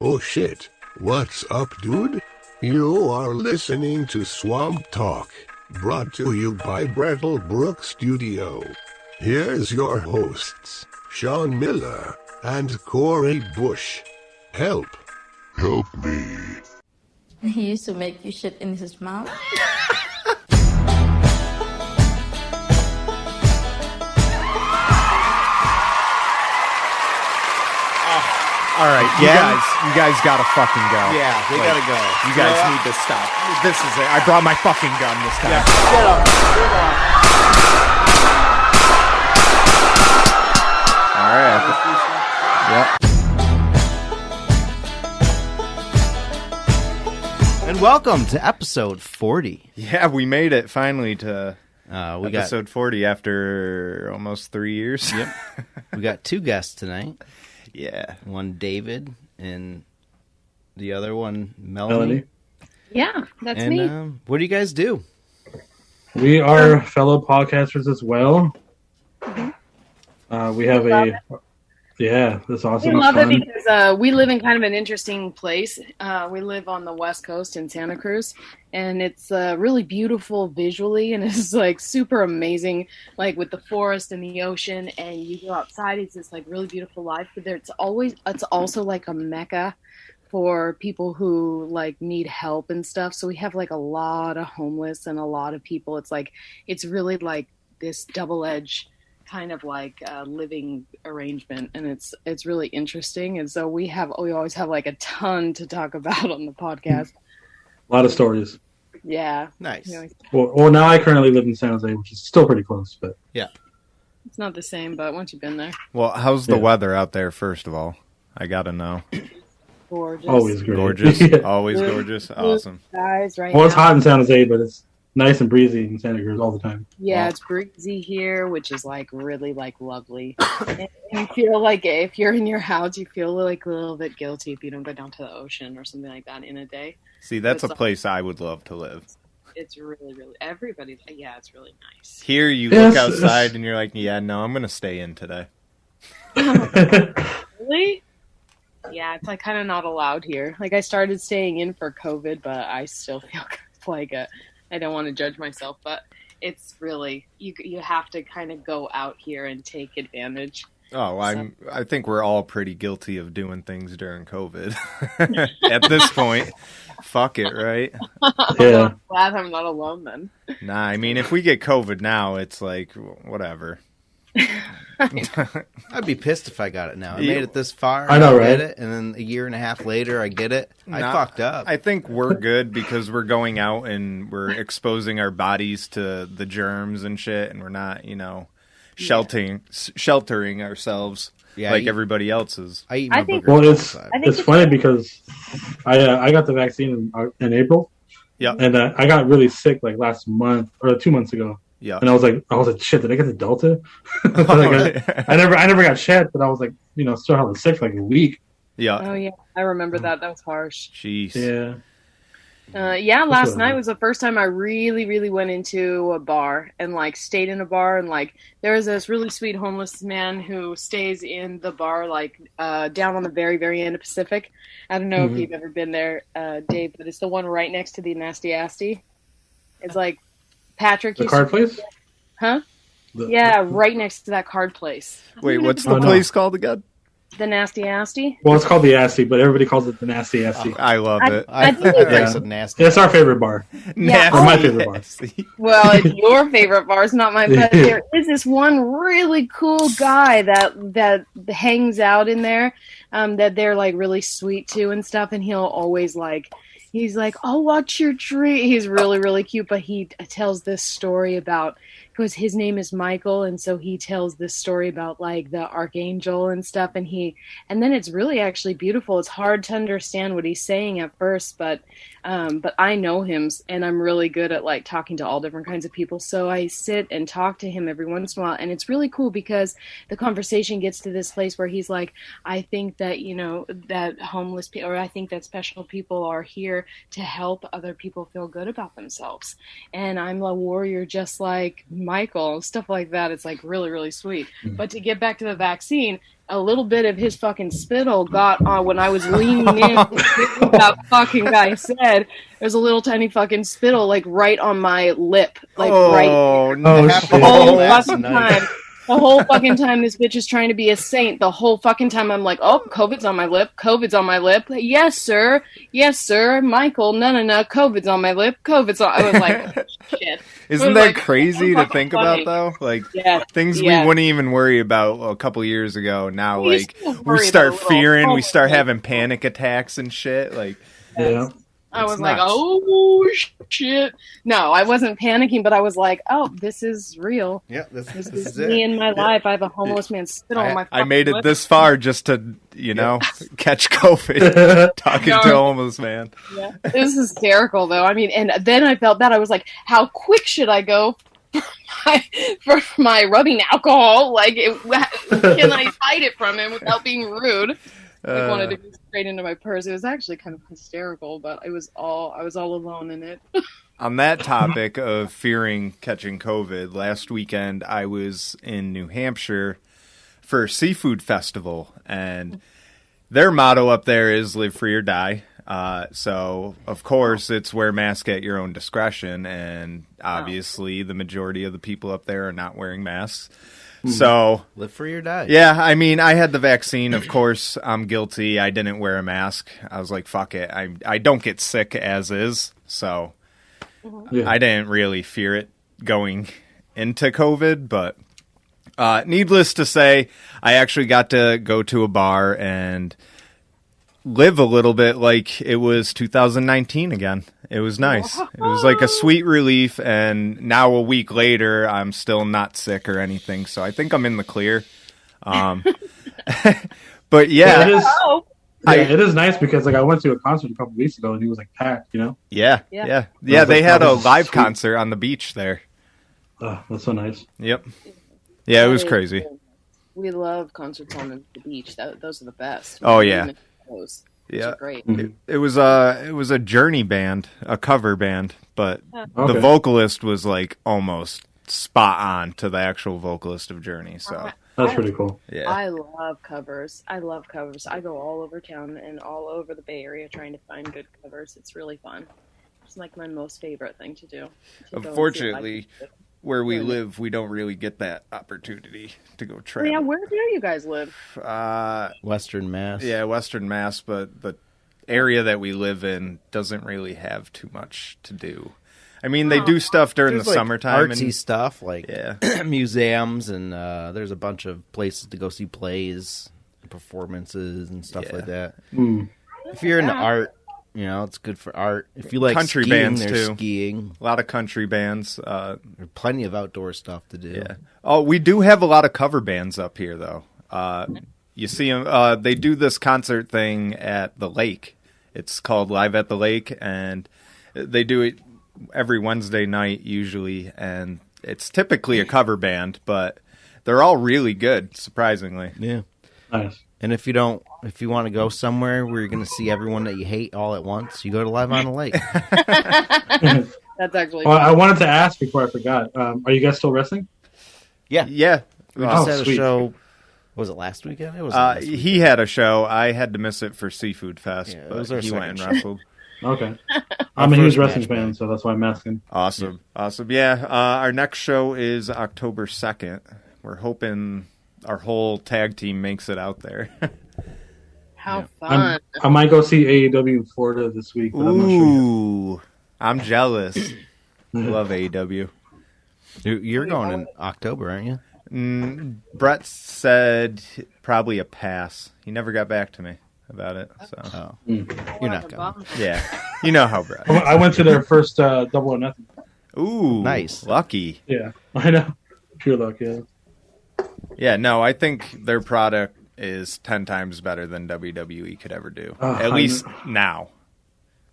Oh shit, what's up, dude? You are listening to SwampTalk, brought to you by Brattlebrook Studio. Here's your hosts, Sean Miller and Corey Bush. Help me. He used to make you shit in his mouth. All right, you guys gotta fucking go. Yeah, they gotta go. You guys need to stop. This is it. I brought my fucking gun this time. Yeah, shut up. All right. Yep. And welcome to episode 40. Yeah, we made it finally to We episode 40 after almost 3 years. Yep. We got two guests tonight. Yeah. One David and the other one Melanie. Yeah, that's me. What do you guys do? We are fellow podcasters as well. We have that's awesome. We love it because we live in kind of an interesting place. We live on the West Coast in Santa Cruz, and it's really beautiful visually, and it's like super amazing, like with the forest and the ocean, and you go outside, it's this like really beautiful life. But it's also like a mecca for people who like need help and stuff. So we have like a lot of homeless and a lot of people. It's really like this double-edged kind of like living arrangement, and it's really interesting. And so we always have like a ton to talk about on the podcast. A lot of stories. Yeah, Nice. Well, now I currently live in San Jose, which is still pretty close, but yeah, it's not the same. But once you've been there, Well, how's the weather out there? First of all, I gotta know. gorgeous, always great. Gorgeous, Yeah. always gorgeous, awesome. guys. Right Well, it's now. hot in San Jose, but it's nice and breezy in Santa Cruz all the time. Yeah, it's breezy here, which is like really like lovely. And you feel like if you're in your house, you feel like a little bit guilty if you don't go down to the ocean or something like that in a day. See, that's a It's place I would love to live. It's really, really everybody. Yeah, it's really nice. Here, you Yes. look outside and you're like, yeah, no, I'm gonna stay in today. Really? Yeah, it's like kind of not allowed here. Like I started staying in for COVID, but I still feel like I don't want to judge myself, but it's really you have to kind of go out here and take advantage. Oh, I think we're all pretty guilty of doing things during COVID. At this point, fuck it, right? Yeah. I'm glad I'm not alone then. Nah, I mean, if we get COVID now, it's like whatever. I'd be pissed if I got it now. I made it this far. I know, get right? it, and then a year and a half later, I get it. I Nah, fucked up. I think we're good because we're going out and we're exposing our bodies to the germs and shit, and we're not, sheltering ourselves like everybody else is. I eat I my think- boogers Well, it's outside. it's funny because I got the vaccine in April. Yeah. And I got really sick like last month or 2 months ago. Yeah. And I was like, shit, did I get the Delta? But I never got shot, but I was like, still having sick for like a week. Yeah. Oh yeah, I remember that. That was harsh. Jeez. Yeah. Last night was the first time I really, really went into a bar and like stayed in a bar, and like there was this really sweet homeless man who stays in the bar like down on the very, very end of Pacific. I don't know if you've ever been there, Dave, but it's the one right next to the Nasty Asty. It's like Patrick. The card place? Huh? Yeah, right next to that card place. Wait, what's the place called again? The Nasty Asty. Well, it's called the Asty, but everybody calls it the Nasty Asty. I love it. I think it's nasty. It's our favorite bar. Yeah. Or my favorite bar. Well, it's your favorite bar. It's not mine. But there is this one really cool guy that hangs out in there, that they're like really sweet to and stuff. And he'll always he's like, "Oh, watch your tree." He's really, really cute. But he tells this story about, because his name is Michael, and so he tells this story about like the archangel and stuff, and then it's really actually beautiful. It's hard to understand what he's saying at first, but I know him, and I'm really good at like talking to all different kinds of people. So I sit and talk to him every once in a while, and it's really cool because the conversation gets to this place where he's like, I think that, that homeless people, or I think that special people are here to help other people feel good about themselves. And I'm a warrior just like Michael, stuff like that. It's like really, really sweet. But to get back to the vaccine, a little bit of his fucking spittle got on when I was leaning in. That fucking guy said there's a little tiny fucking spittle like right on my lip, like right. No, The whole fucking time. The whole fucking time this bitch is trying to be a saint. The whole fucking time I'm like, oh, COVID's on my lip. COVID's on my lip. Yes, sir. Yes, sir. Michael, no. COVID's on my lip. COVID's on. I was like, shit. Isn't that crazy to think about, though? Like, things we wouldn't even worry about a couple years ago. Now, we start fearing. We start having panic attacks and shit. Like, yeah. I was like, oh, shit. No, I wasn't panicking, but I was like, oh, this is real. Yeah, this is me it. in my life. I have a homeless man spittle on my I made it lip. this far just to, catch COVID talking to a homeless man. Yeah. It was hysterical, though. I mean, and then I felt bad. I was like, how quick should I go for my rubbing alcohol? Like, can I hide it from him without being rude? I wanted to go straight into my purse. It was actually kind of hysterical, but I was all alone in it. On that topic of fearing catching COVID, last weekend I was in New Hampshire for a seafood festival, and their motto up there is live free or die. So, of course, it's wear mask at your own discretion, and obviously the majority of the people up there are not wearing masks. So live free or die. Yeah, I mean, I had the vaccine. Of course, I'm guilty. I didn't wear a mask. I was like, fuck it. I don't get sick as is, so I didn't really fear it going into COVID. But needless to say, I actually got to go to a bar and live a little bit like it was 2019 again. It was nice. It was like a sweet relief, and now a week later, I'm still not sick or anything, so I think I'm in the clear. But yeah, it is nice because I went to a concert a couple weeks ago and he was like packed, Yeah. They had a live concert on the beach there. Oh, that's so nice. Yep. Yeah, it was crazy. We love concerts on the beach. Those are the best. Oh yeah. Those Yeah, great. It was a Journey band, a cover band, but the vocalist was like almost spot on to the actual vocalist of Journey. So that's pretty cool. Yeah, I love covers. I go all over town and all over the Bay Area trying to find good covers. It's really fun. It's like my most favorite thing to do. Unfortunately, where we live, we don't really get that opportunity to go travel. Yeah, where do you guys live? Western Mass. Yeah, Western Mass, but the area that we live in doesn't really have too much to do. I mean, they do stuff during the summertime. Artsy stuff, like museums, and there's a bunch of places to go see plays, performances, and stuff like that. If you're into art, it's good for art. If you like country skiing, bands there's too. Skiing. A lot of country bands. There's plenty of outdoor stuff to do. Yeah. Oh, we do have a lot of cover bands up here, though. You see them. They do this concert thing at the lake. It's called Live at the Lake, and they do it every Wednesday night usually. And it's typically a cover band, but they're all really good, surprisingly. Yeah. Nice. And if you want to go somewhere where you're going to see everyone that you hate all at once, you go to Live on the Lake. That's actually. Well, I wanted to ask before I forgot. Are you guys still wrestling? Yeah. Yeah. We just had a sweet. show. Was it last weekend? It was. He had a show. I had to miss it for Seafood Fest, Yeah, but it was our he went and second wrestled. Okay. I'm a huge first wrestling match, fan, man. so that's why I'm asking. Awesome. Yeah. Our next show is October 2nd. We're hoping our whole tag team makes it out there. How fun! I might go see AEW in Florida this week, but I'm not sure. Ooh, I'm jealous. I love AEW. You're going in October, aren't you? Brett said probably a pass. He never got back to me about it. So You're not going. yeah, you know how Brett. I went to their first Double or Nothing. Ooh, Nice. lucky. Yeah, I know. Pure luck, yeah. Yeah, no, I think their product is 10 times better than WWE could ever do. At I least know. now.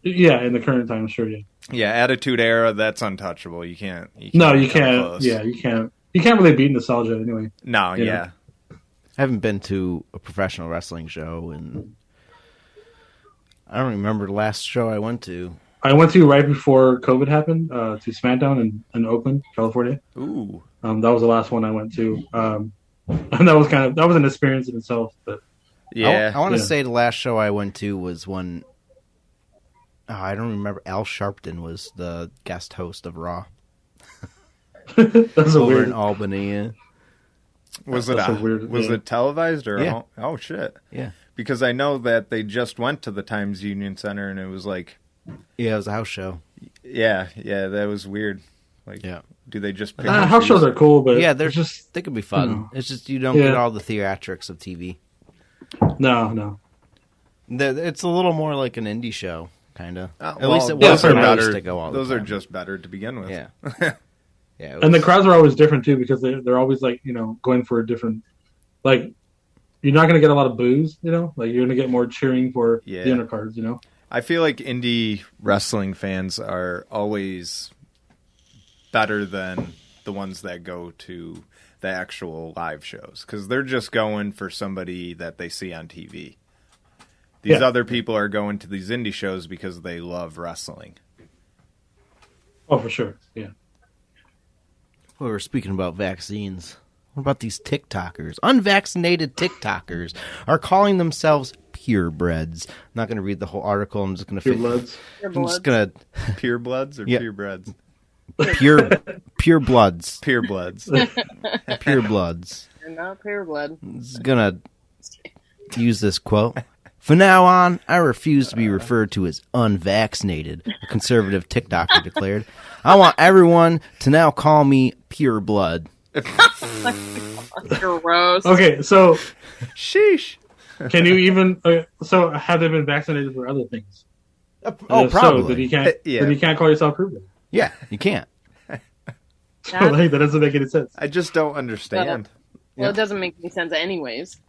Yeah, in the current time, sure, yeah. Yeah, Attitude Era, that's untouchable. You can't. No, you come can't. close. Yeah, you can't. You can't really beat nostalgia anyway. No, Yeah. yeah. I haven't been to a professional wrestling show, and I don't remember the last show I went to. I went to right before COVID happened to SmackDown in Oakland, California. Ooh. That was the last one I went to, and that was an experience in itself. But yeah, I want to say the last show I went to was when I don't remember. Al Sharpton was the guest host of Raw. That's a over weird in Albany. Yeah. Was it televised or? Yeah. Oh shit! Yeah, because I know that they just went to the Times Union Center and it was like, yeah, it was a house show. Yeah, that was weird. Like, yeah, do they just pick house shows are cool, but yeah, they could be fun. You know, it's just you don't get all the theatrics of TV. No. It's a little more like an indie show, kind of. At least it was when better. I used to go all the Those time. are just better to begin with. Yeah. Yeah, and the crowds are always different too because they're always like going for a different, like, you're not going to get a lot of boos, like you're going to get more cheering for the undercards, I feel like indie wrestling fans are always better than the ones that go to the actual live shows because they're just going for somebody that they see on TV. These other people are going to these indie shows because they love wrestling. Oh, for sure. Yeah. Well, we're speaking about vaccines. What about these TikTokers? Unvaccinated TikTokers are calling themselves purebreds. I'm not going to read the whole article. I'm just going to purebloods. I'm just going to purebloods or purebreds. Purebloods. Purebloods. Purebloods. You're not pureblood. I'm just going to use this quote. From now on, I refuse to be referred to as unvaccinated, a conservative TikToker declared. I want everyone to now call me pureblood. Gross. Okay, so sheesh. Can you even? So have they been vaccinated for other things? Probably. So then you can't call yourself pureblood. Yeah, you can't. So that doesn't make any sense. I just don't understand. Well, it doesn't make any sense anyways.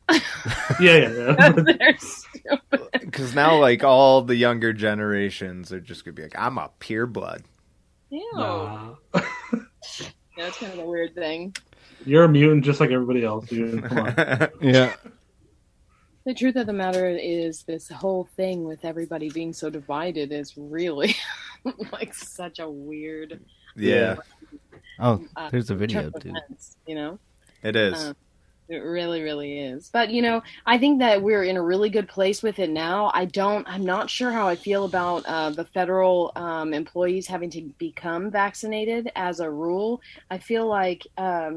Yeah. They're stupid. Because now, like, all the younger generations are just going to be like, I'm a pureblood. Ew. Nah. That's kind of a weird thing. You're a mutant just like everybody else, dude. Come on. Yeah. The truth of the matter is this whole thing with everybody being so divided is really like such a weird... Yeah. There's a video, too. It is. It really, really is. But, I think that we're in a really good place with it now. I'm not sure how I feel about the federal employees having to become vaccinated as a rule. I feel like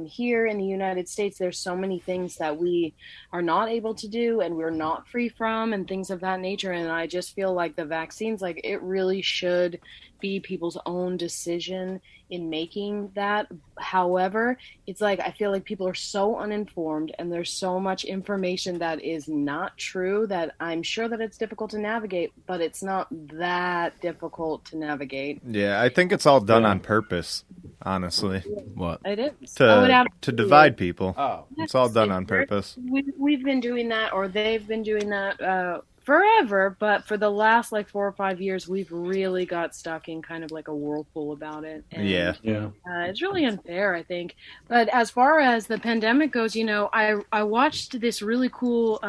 here in the United States, there's so many things that we are not able to do and we're not free from and things of that nature. And I just feel like the vaccines, like, it really should be people's own decision in making that. However, it's like I feel like people are so uninformed and there's so much information that is not true that I'm sure that it's difficult to navigate, but it's not that difficult to navigate. Yeah, I think it's all done on purpose, honestly. What? It is. To divide people. Oh. It's all done on purpose. We've been doing that, or they've been doing that forever, but for the last 4 or 5 years, we've really got stuck in kind of like a whirlpool about it. And, it's really unfair, I think. But as far as the pandemic goes, I watched this really cool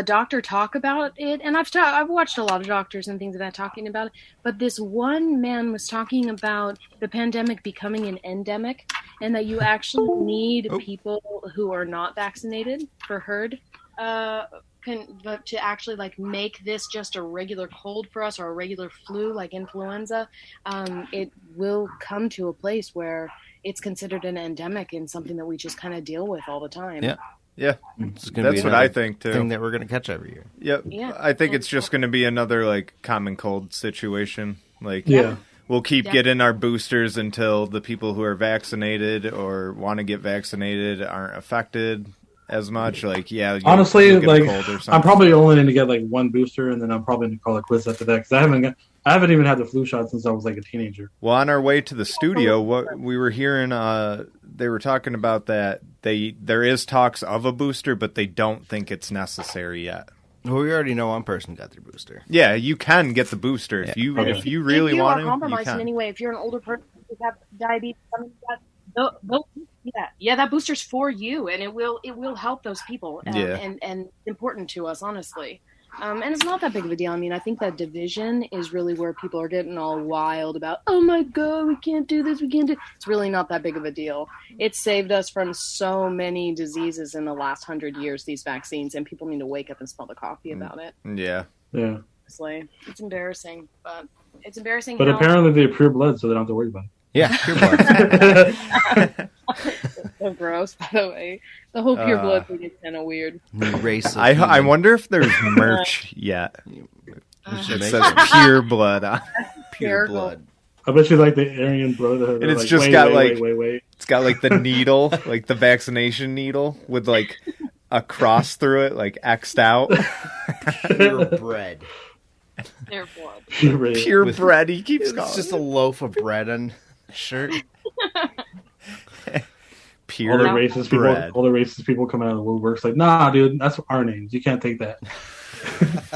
doctor talk about it, and I've watched a lot of doctors and things of that talking about it. But this one man was talking about the pandemic becoming an endemic, and that you actually need people who are not vaccinated for herd. But to actually make this just a regular cold for us or a regular flu like influenza, it will come to a place where it's considered an endemic and something that we just kind of deal with all the time. Yeah. That's what I think too. Thing that we're going to catch every year. Yep. Yeah. I think it's just going to be another common cold situation. We'll keep getting our boosters until the people who are vaccinated or want to get vaccinated aren't affected as much. Honestly, you'll get a cold or something. I'm probably only going to get one booster, and then I'm probably going to call it quits after that because I haven't even had the flu shot since I was a teenager. Well, on our way to the studio, what we were hearing, they were talking about that there is talks of a booster, but they don't think it's necessary yet. Well, we already know one person got their booster. Yeah, you can get the booster if you really want to. If you are compromised in any way, if you're an older person who have diabetes, that booster's for you, and it will help those people. And important to us, honestly. And it's not that big of a deal. I mean, I think that division is really where people are getting all wild about, oh my God, we can't do this, we can't do. It's really not that big of a deal. It saved us from so many diseases in the last 100 years, these vaccines, and people need to wake up and smell the coffee about it. Yeah. Yeah. Honestly, it's embarrassing, but it's embarrassing. But apparently they're pure blood, so they don't have to worry about it. Yeah, pure blood. So gross, by the way. The whole pure blood thing is kind of weird. I wonder if there's merch yet. It says pure blood on pure blood. I bet you like the Aryan Brotherhood. And it's like, just got like wait. It's got like the needle, like the vaccination needle with like a cross through it, like X'd out. Pure bread. Pure blood. Pure bread. He keeps calling. It's just a loaf of bread on shirt. Pure all the racist bread. People, all the racist people coming out of the woodworks like, nah, dude, that's our names. You can't take that.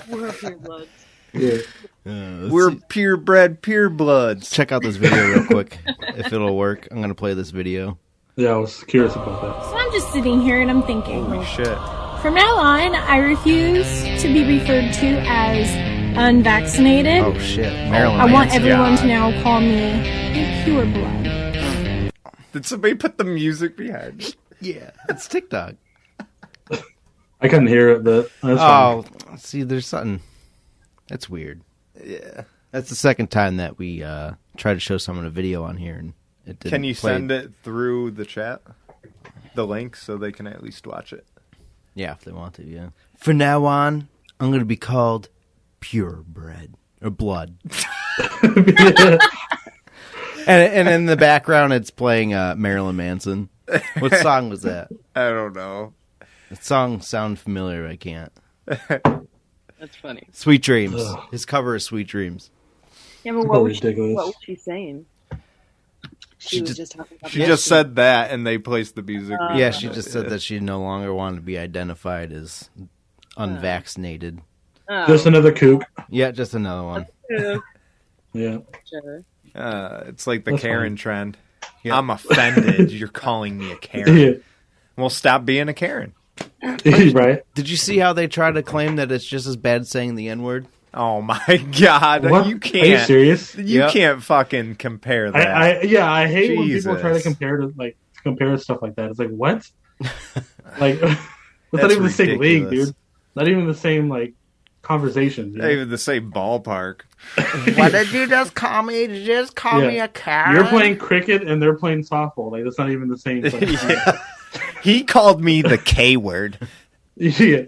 We're pure bloods. Yeah. We're pure bread, pure bloods. Check out this video real quick, if it'll work. I'm gonna play this video. Yeah, I was curious about that. So I'm just sitting here and I'm thinking, Holy shit. from now on, I refuse to be referred to as unvaccinated. Oh shit, Marilyn. I want everyone to now call me a pure blood. Did somebody put the music behind it? Yeah, it's TikTok. I couldn't hear it, but that's fine. See, there's something. That's weird. Yeah. That's the second time that we tried to show someone a video on here, and it didn't. Can you play. send it through the chat? The link so they can at least watch it. Yeah, if they want to, yeah. From now on, I'm going to be called pure bread or blood. and in the background, it's playing Marilyn Manson. What song was that? I don't know. The song sounds familiar. I can't. That's funny. Sweet Dreams. His cover is Sweet Dreams. Yeah, but what was she saying? She was just talking about. She just said that, and they placed the music. Yeah, she just said that she no longer wanted to be identified as unvaccinated. Just another kook. Yeah, just another one. Yeah. Sure. It's like the That's Karen fine. trend. Yeah. I'm offended. You're calling me a Karen. Yeah. Well, stop being a Karen. Right. Did you see how they try to claim that it's just as bad saying the N-word? Oh my God! What? You can't. Are you serious? You Yep. can't fucking compare that. I hate when people try to Jesus. compare stuff like that. It's like, what? Like, that's not That's even the same league, ridiculous. dude. Not even the same like conversations. You Not know? even the same ballpark. What did you just call me? Did you just call Yeah. me a Karen? You're playing cricket and they're playing softball. Like, that's not even the same. Thing. Yeah. He called me the K word. Yeah.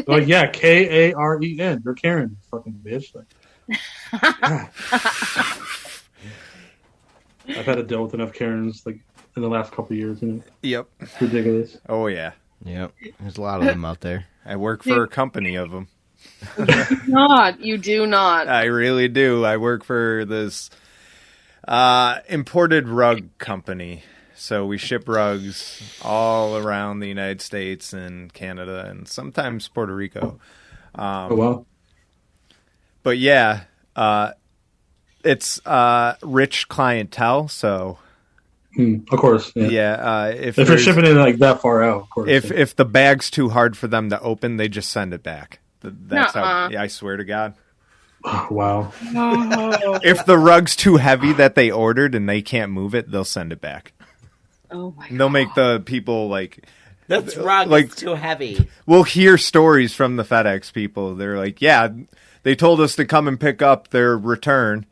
Like, yeah, Karen. You're Karen, you fucking bitch. Like, God. I've had to deal with enough Karens like in the last couple of years. You know? Yep. It's ridiculous. Oh yeah. Yep. There's a lot of them out there. I work for a company of them. You do not. I really do. I work for this imported rug company. So we ship rugs all around the United States and Canada and sometimes Puerto Rico. Oh, wow. But yeah, it's rich clientele. So Of course. Yeah. yeah, If you're shipping it like that far out, of course. if the bag's too hard for them to open, they just send it back. That's how. Yeah, I swear to God. Oh, wow. If the rug's too heavy that they ordered and they can't move it, they'll send it back. Oh my And they'll make the people like. That's rug like is too heavy. We'll hear stories from the FedEx people. They're like, yeah, they told us to come and pick up their return.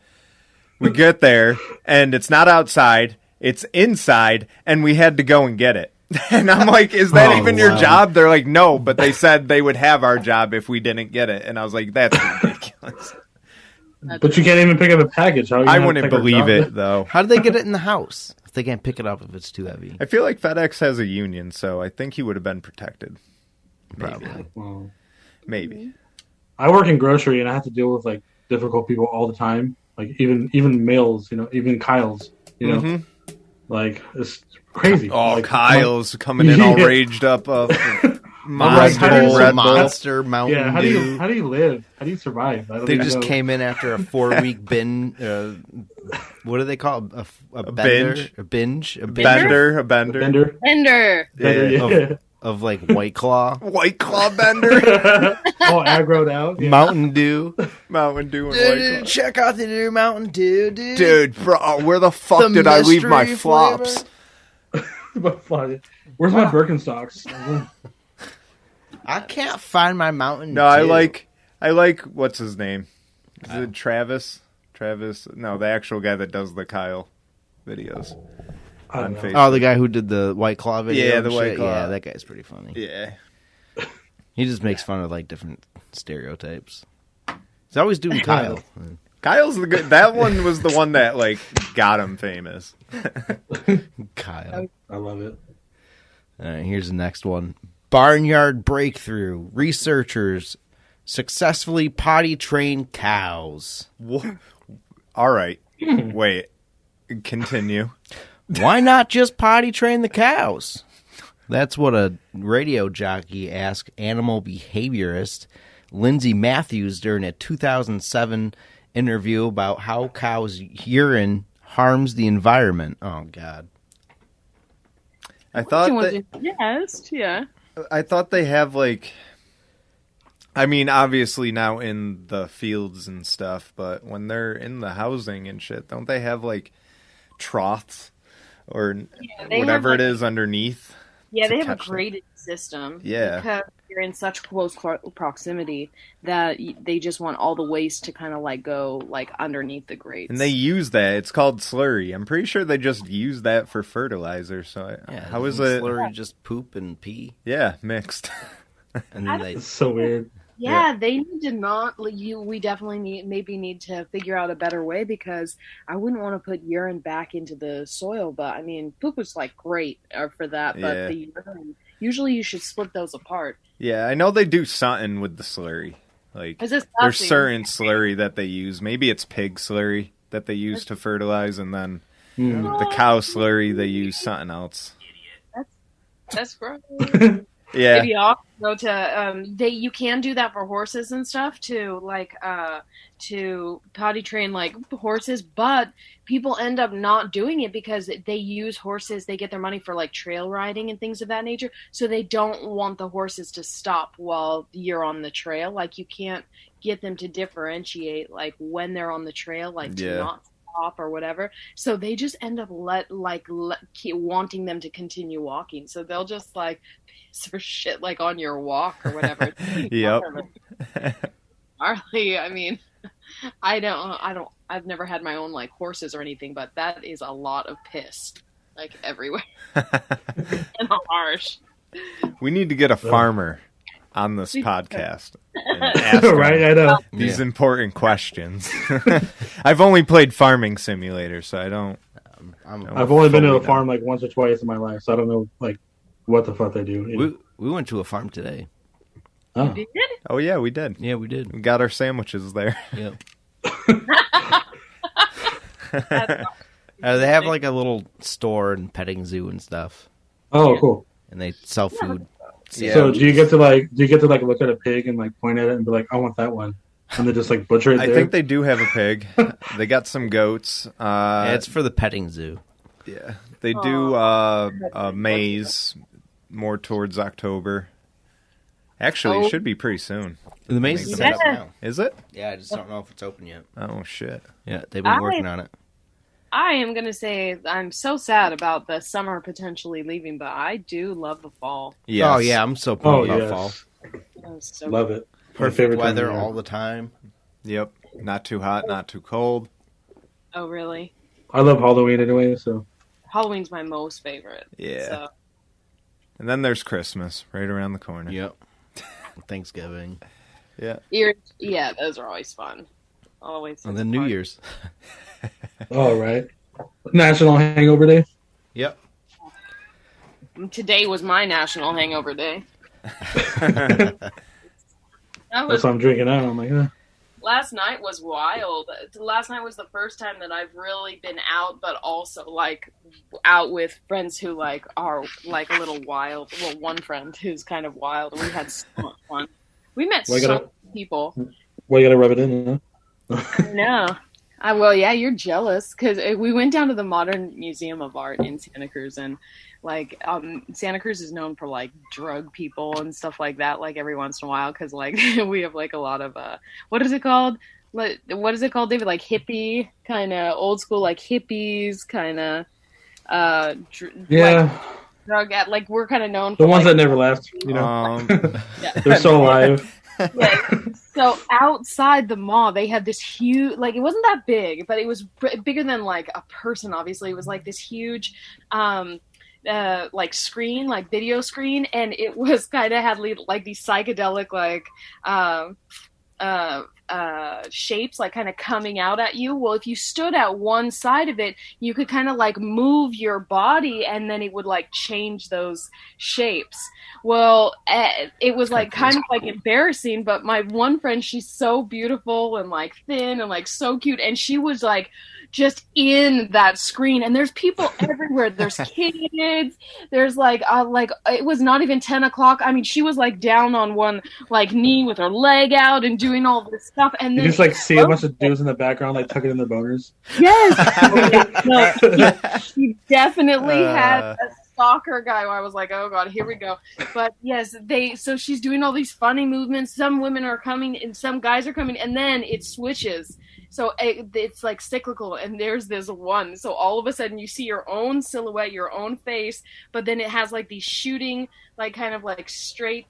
We get there, and it's not outside. It's inside, and we had to go and get it. And I'm like, is that even your job? They're like, no, but they said they would have our job if we didn't get it. And I was like, that's ridiculous. But you can't even pick up a package. How are you I gonna wouldn't pick our believe job? it, though. How do they get it in the house if they can't pick it up if it's too heavy? I feel like FedEx has a union, so I think he would have been protected. Maybe. Probably. Wow. Maybe. I work in grocery and I have to deal with like difficult people all the time. Like even males, you know, even Kyle's, you know, Mhm. like it's crazy. Oh, like, Kyle's coming in all Yeah. raged up. Monster, Red Bull, Monster, Mountain Yeah, how do you live? How do you survive? I don't They even just know. came in after a 4-week what do they call it? A bender? binge? A binge? A Bender, a bender. Bender. Bender. Bender, Yeah. yeah. of like White Claw. White Claw bender. All aggroed out. Yeah. Mountain Dew. Mountain Dew and White Claw. Check out the new Mountain Dew, dude. Dude, where the fuck did I leave my flops? Where's my Birkenstocks? I can't find my Mountain Dew. No, I like what's his name? Is it Travis? No, the actual guy that does the Kyle videos on Facebook. Oh, the guy who did the White Claw video. Yeah, the White Claw. Yeah, that guy's pretty funny. Yeah, he just makes fun of like different stereotypes. He's always doing Kyle. Kyle's the good. That one was the one that like got him famous. Kyle, I love it. All right, here's the next one. Barnyard breakthrough. Researchers successfully potty train cows. What? All right. Wait. Continue. Why not just potty train the cows? That's what a radio jockey asked animal behaviorist Lindsay Matthews during a 2007 interview about how cows' urine harms the environment. Oh, God. I thought I thought they have like... I mean, obviously now in the fields and stuff, but when they're in the housing and shit, don't they have like troughs or whatever it is underneath? Yeah, they have a graded system. Yeah. Because you're in such close proximity that they just want all the waste to kind of like go like underneath the grates. And they use that. It's called slurry. I'm pretty sure they just use that for fertilizer. So how is it? Slurry just poop and pee? Yeah, mixed. And then It's so weird. Yeah, they need to not. We definitely need to figure out a better way because I wouldn't want to put urine back into the soil. But I mean, poop is like great for that. But the urine, usually you should split those apart. Yeah, I know they do something with the slurry. Like there's certain slurry that they use. Maybe it's pig slurry that they use to fertilize, and then the cow slurry they use something else. That's gross. Yeah. Maybe I'll go to you can do that for horses and stuff to potty train like horses, but people end up not doing it because they use horses. They get their money for like trail riding and things of that nature, so they don't want the horses to stop while you're on the trail. Like you can't get them to differentiate like when they're on the trail, like to not stop or whatever. So they just end up keep wanting them to continue walking. So they'll just like for shit like on your walk or whatever. Yep. Harley, I mean, I've never had my own like horses or anything, but that is a lot of piss like everywhere. And harsh. We need to get a farmer on this podcast and ask Right, I know. these important questions. I've only played Farming Simulator, so I don't. I've only been to a farm like once or twice in my life, so I don't know like what the fuck they do. We went to a farm today. Oh. You did? Oh yeah, we did. Yeah, we did. We got our sandwiches there. Yep. They have like a little store and petting zoo and stuff. Oh, cool. And they sell food. Yeah. So do you get to look at a pig and like point at it and be like, I want that one, and they just like butcher it? I think they do have a pig. They got some goats. Yeah, it's for the petting zoo. Yeah, they do a maze more towards October. Actually, it should be pretty soon. The maze is set up now. Is it? Yeah, I just don't know if it's open yet. Oh shit! Yeah, they've been working on it. I am going to say I'm so sad about the summer potentially leaving, but I do love the fall. Yes. Oh, yeah, I'm so pumped about fall. Love it. Perfect weather all the time. Yep. Not too hot, not too cold. Oh, really? I love Halloween anyway, so. Halloween's my most favorite. Yeah. So. And then there's Christmas right around the corner. Yep. Thanksgiving. Yeah. Yeah, those are always fun. Always. And then New Year's. Oh, right. National Hangover Day. Yep. Today was my National Hangover Day. That's what I'm drinking out. I'm like, Last night was wild. Last night was the first time that I've really been out, but also like out with friends who like are like a little wild. Well, one friend who's kind of wild. We had so much fun. We met so many people. Well, you gotta rub it in, huh? No, Well, yeah, you're jealous because we went down to the Modern Museum of Art in Santa Cruz, and like Santa Cruz is known for like drug people and stuff like that. Like every once in a while, because like we have like a lot of what is it called? What is it called, David? Like hippie kind of old school, like hippies kind of like, drug at like we're kind of known for the ones like, that never left. You know, yeah. They're so alive. Yeah. So outside the mall, they had this huge, like it wasn't that big, but it was bigger than like a person. Obviously, it was like this huge, like screen, like video screen, and it was kind of had like these psychedelic like shapes like kind of coming out at you. Well, if you stood at one side of it, you could kind of like move your body and then it would like change those shapes. Well, it was like kind of like embarrassing, but my one friend, she's so beautiful and like thin and like so cute, and she was like just in that screen, and there's people everywhere. There's kids. There's like it was not even 10 o'clock. I mean, she was like down on one like knee with her leg out and doing all this stuff. And then you just like see a bunch of dudes in the background like tucking in their boners. Yes, she definitely had a stalker guy. Where I was like, oh god, here we go. But yes, so she's doing all these funny movements. Some women are coming and some guys are coming, and then it switches. So it's like cyclical, and there's this one. So all of a sudden you see your own silhouette, your own face, but then it has like these shooting, like kind of like straight,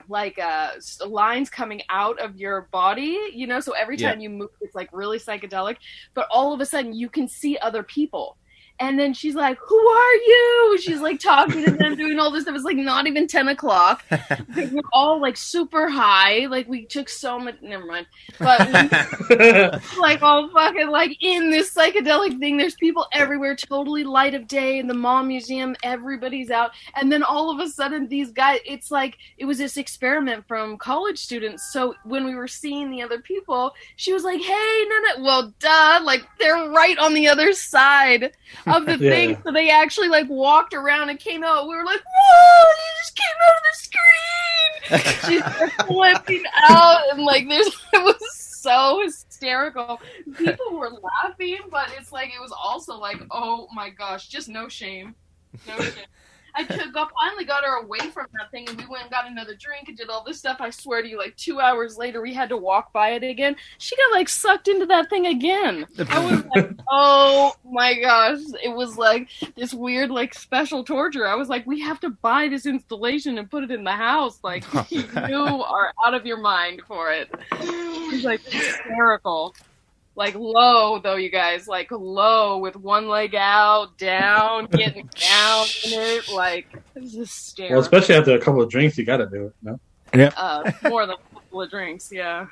lines coming out of your body, you know? So every time you move, it's like really psychedelic, but all of a sudden you can see other people. And then she's like, who are you? She's like talking to them, doing all this stuff. It's like not even 10 o'clock. Because we're all like super high. Like we took so much, never mind. But like all fucking like in this psychedelic thing. There's people everywhere, totally light of day in the mall museum. Everybody's out. And then all of a sudden these guys, it's like, it was this experiment from college students. So when we were seeing the other people, she was like, hey, no. Well, duh. Like they're right on the other side of the thing, so they actually like walked around and came out. We were like, "Whoa! You just came out of the screen!" She's flipping out, and like, it was so hysterical. People were laughing, but it's like it was also like, "Oh my gosh, just no shame, no shame." I finally got her away from that thing, and we went and got another drink and did all this stuff. I swear to you, like 2 hours later, we had to walk by it again. She got like sucked into that thing again. I was like, oh my gosh. It was like this weird, like special torture. I was like, we have to buy this installation and put it in the house. Like, you are out of your mind for it. It was like hysterical. Like low though, you guys, like low with one leg out, down, getting down in it, like it's hysterical. Well, especially after a couple of drinks, you gotta do it, no? Yeah. More than a couple of drinks, yeah.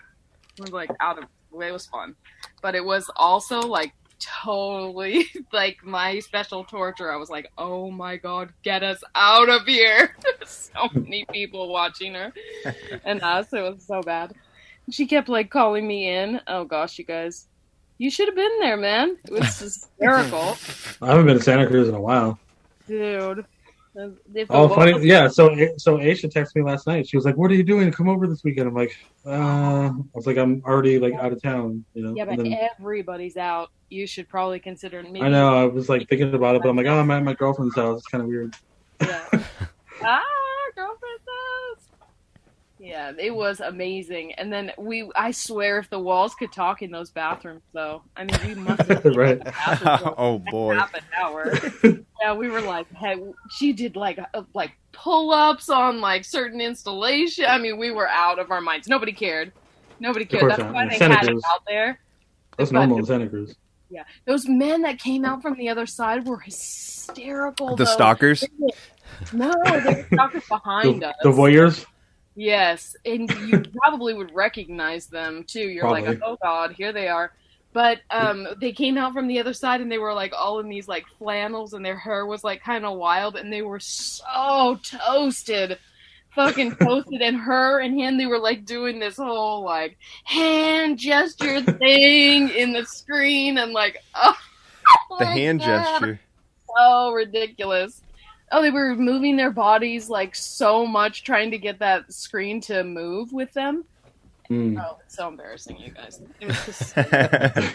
It was like it was fun, but it was also like totally like my special torture. I was like, oh my god, get us out of here! So many people watching her and us. It was so bad. She kept like calling me in. Oh gosh, you guys. You should have been there, man. It was hysterical. I haven't been to Santa Cruz in a while. Dude. Oh, funny. Yeah, so Aisha texted me last night. She was like, what are you doing? Come over this weekend. I'm like, I was like, I'm already like out of town, you know. Yeah, but everybody's out. You should probably consider maybe. I know. I was like thinking about it, but I'm like, oh, I'm at my girlfriend's house. It's kind of weird. Yeah. Girlfriend's house. Yeah, it was amazing. And then I swear if the walls could talk in those bathrooms, though. I mean, we must have been right. Oh, boy. Half an hour. Yeah, we were like, hey, she did like pull-ups on like certain installation. I mean, we were out of our minds. Nobody cared. That's why they had it out there. That's normal in Santa Cruz. Yeah. Those men that came out from the other side were hysterical. The stalkers? No, they were stalkers behind us. The voyeurs? Yes, and you probably would recognize them too. You're probably. Like, oh god, here they are. But they came out from the other side, and they were like all in these like flannels, and their hair was like kind of wild, and they were so toasted, fucking toasted. And her and him, they were like doing this whole like hand gesture thing in the screen, and like the hand gesture, so ridiculous. Oh, they were moving their bodies like so much, trying to get that screen to move with them. Oh, it's so embarrassing, you guys. It was just I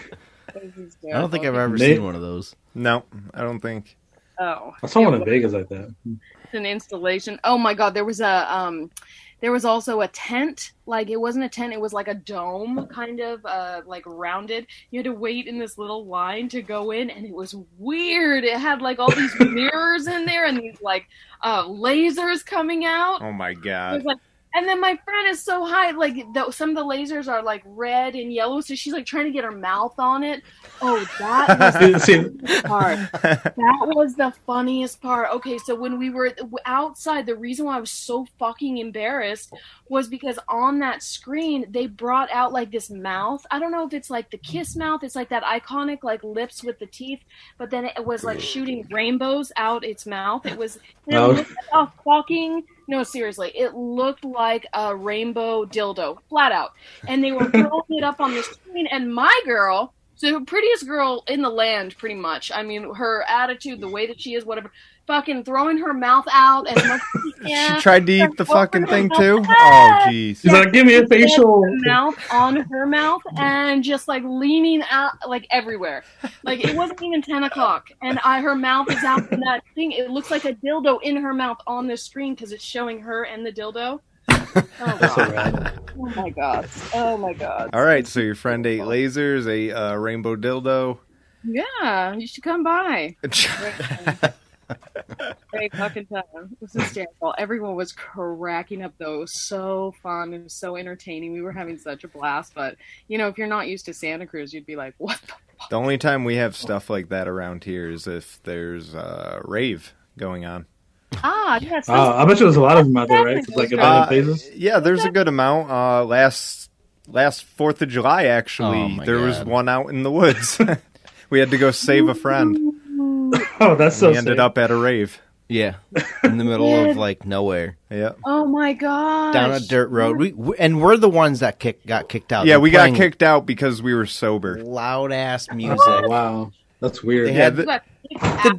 don't think I've ever seen one of those. No, I don't think. Oh, I saw one in Vegas like that. It's an installation. Oh my God, there was also a tent. Like, it wasn't a tent, it was like a dome, kind of like rounded. You had to wait in this little line to go in, and it was weird. It had like all these mirrors in there and these like lasers coming out. Oh my God. It was like, and then my friend is so high, like some of the lasers are like red and yellow, so she's like trying to get her mouth on it. Oh, that was the part. That was the funniest part. Okay, so when we were outside, the reason why I was so fucking embarrassed was because on that screen they brought out like this mouth. I don't know if it's like the kiss mouth. It's like that iconic like lips with the teeth, but then it was like shooting rainbows out its mouth. It looked like a fucking. No, seriously, it looked like a rainbow dildo, flat out. And they were throwing it up on the screen, and my girl, so the prettiest girl in the land, pretty much. I mean, her attitude, the way that she is, whatever, fucking throwing her mouth out. And she tried to eat the fucking thing, too? Oh, jeez. She's like, give me a facial. Mouth on her mouth and just, like, leaning out, like, everywhere. Like, it wasn't even 10 o'clock. And her mouth is out in that thing. It looks like a dildo in her mouth on the screen because it's showing her and the dildo. Oh, God. Oh, my God. Oh, my God. All right, so your friend ate lasers, a rainbow dildo. Yeah, you should come by. Great fucking time. It was hysterical. Everyone was cracking up, though. It was so fun. It was so entertaining. We were having such a blast. But, you know, if you're not used to Santa Cruz, you'd be like, what the fuck? The only time we have stuff like that around here is if there's a rave going on. Ah, yes. I bet you there's a lot of them out there, right? It's like abandoned phases. Yeah, there's a good amount. Last 4th of July, actually, there was one out in the woods. We had to go save a friend. Oh, that's so We ended up at a rave. Yeah, in the middle of like nowhere. Yeah. Oh my god. Down a dirt road. We're the ones that got kicked out. Yeah, we got kicked out because we were sober. Loud ass music. Oh, wow, that's weird. They had the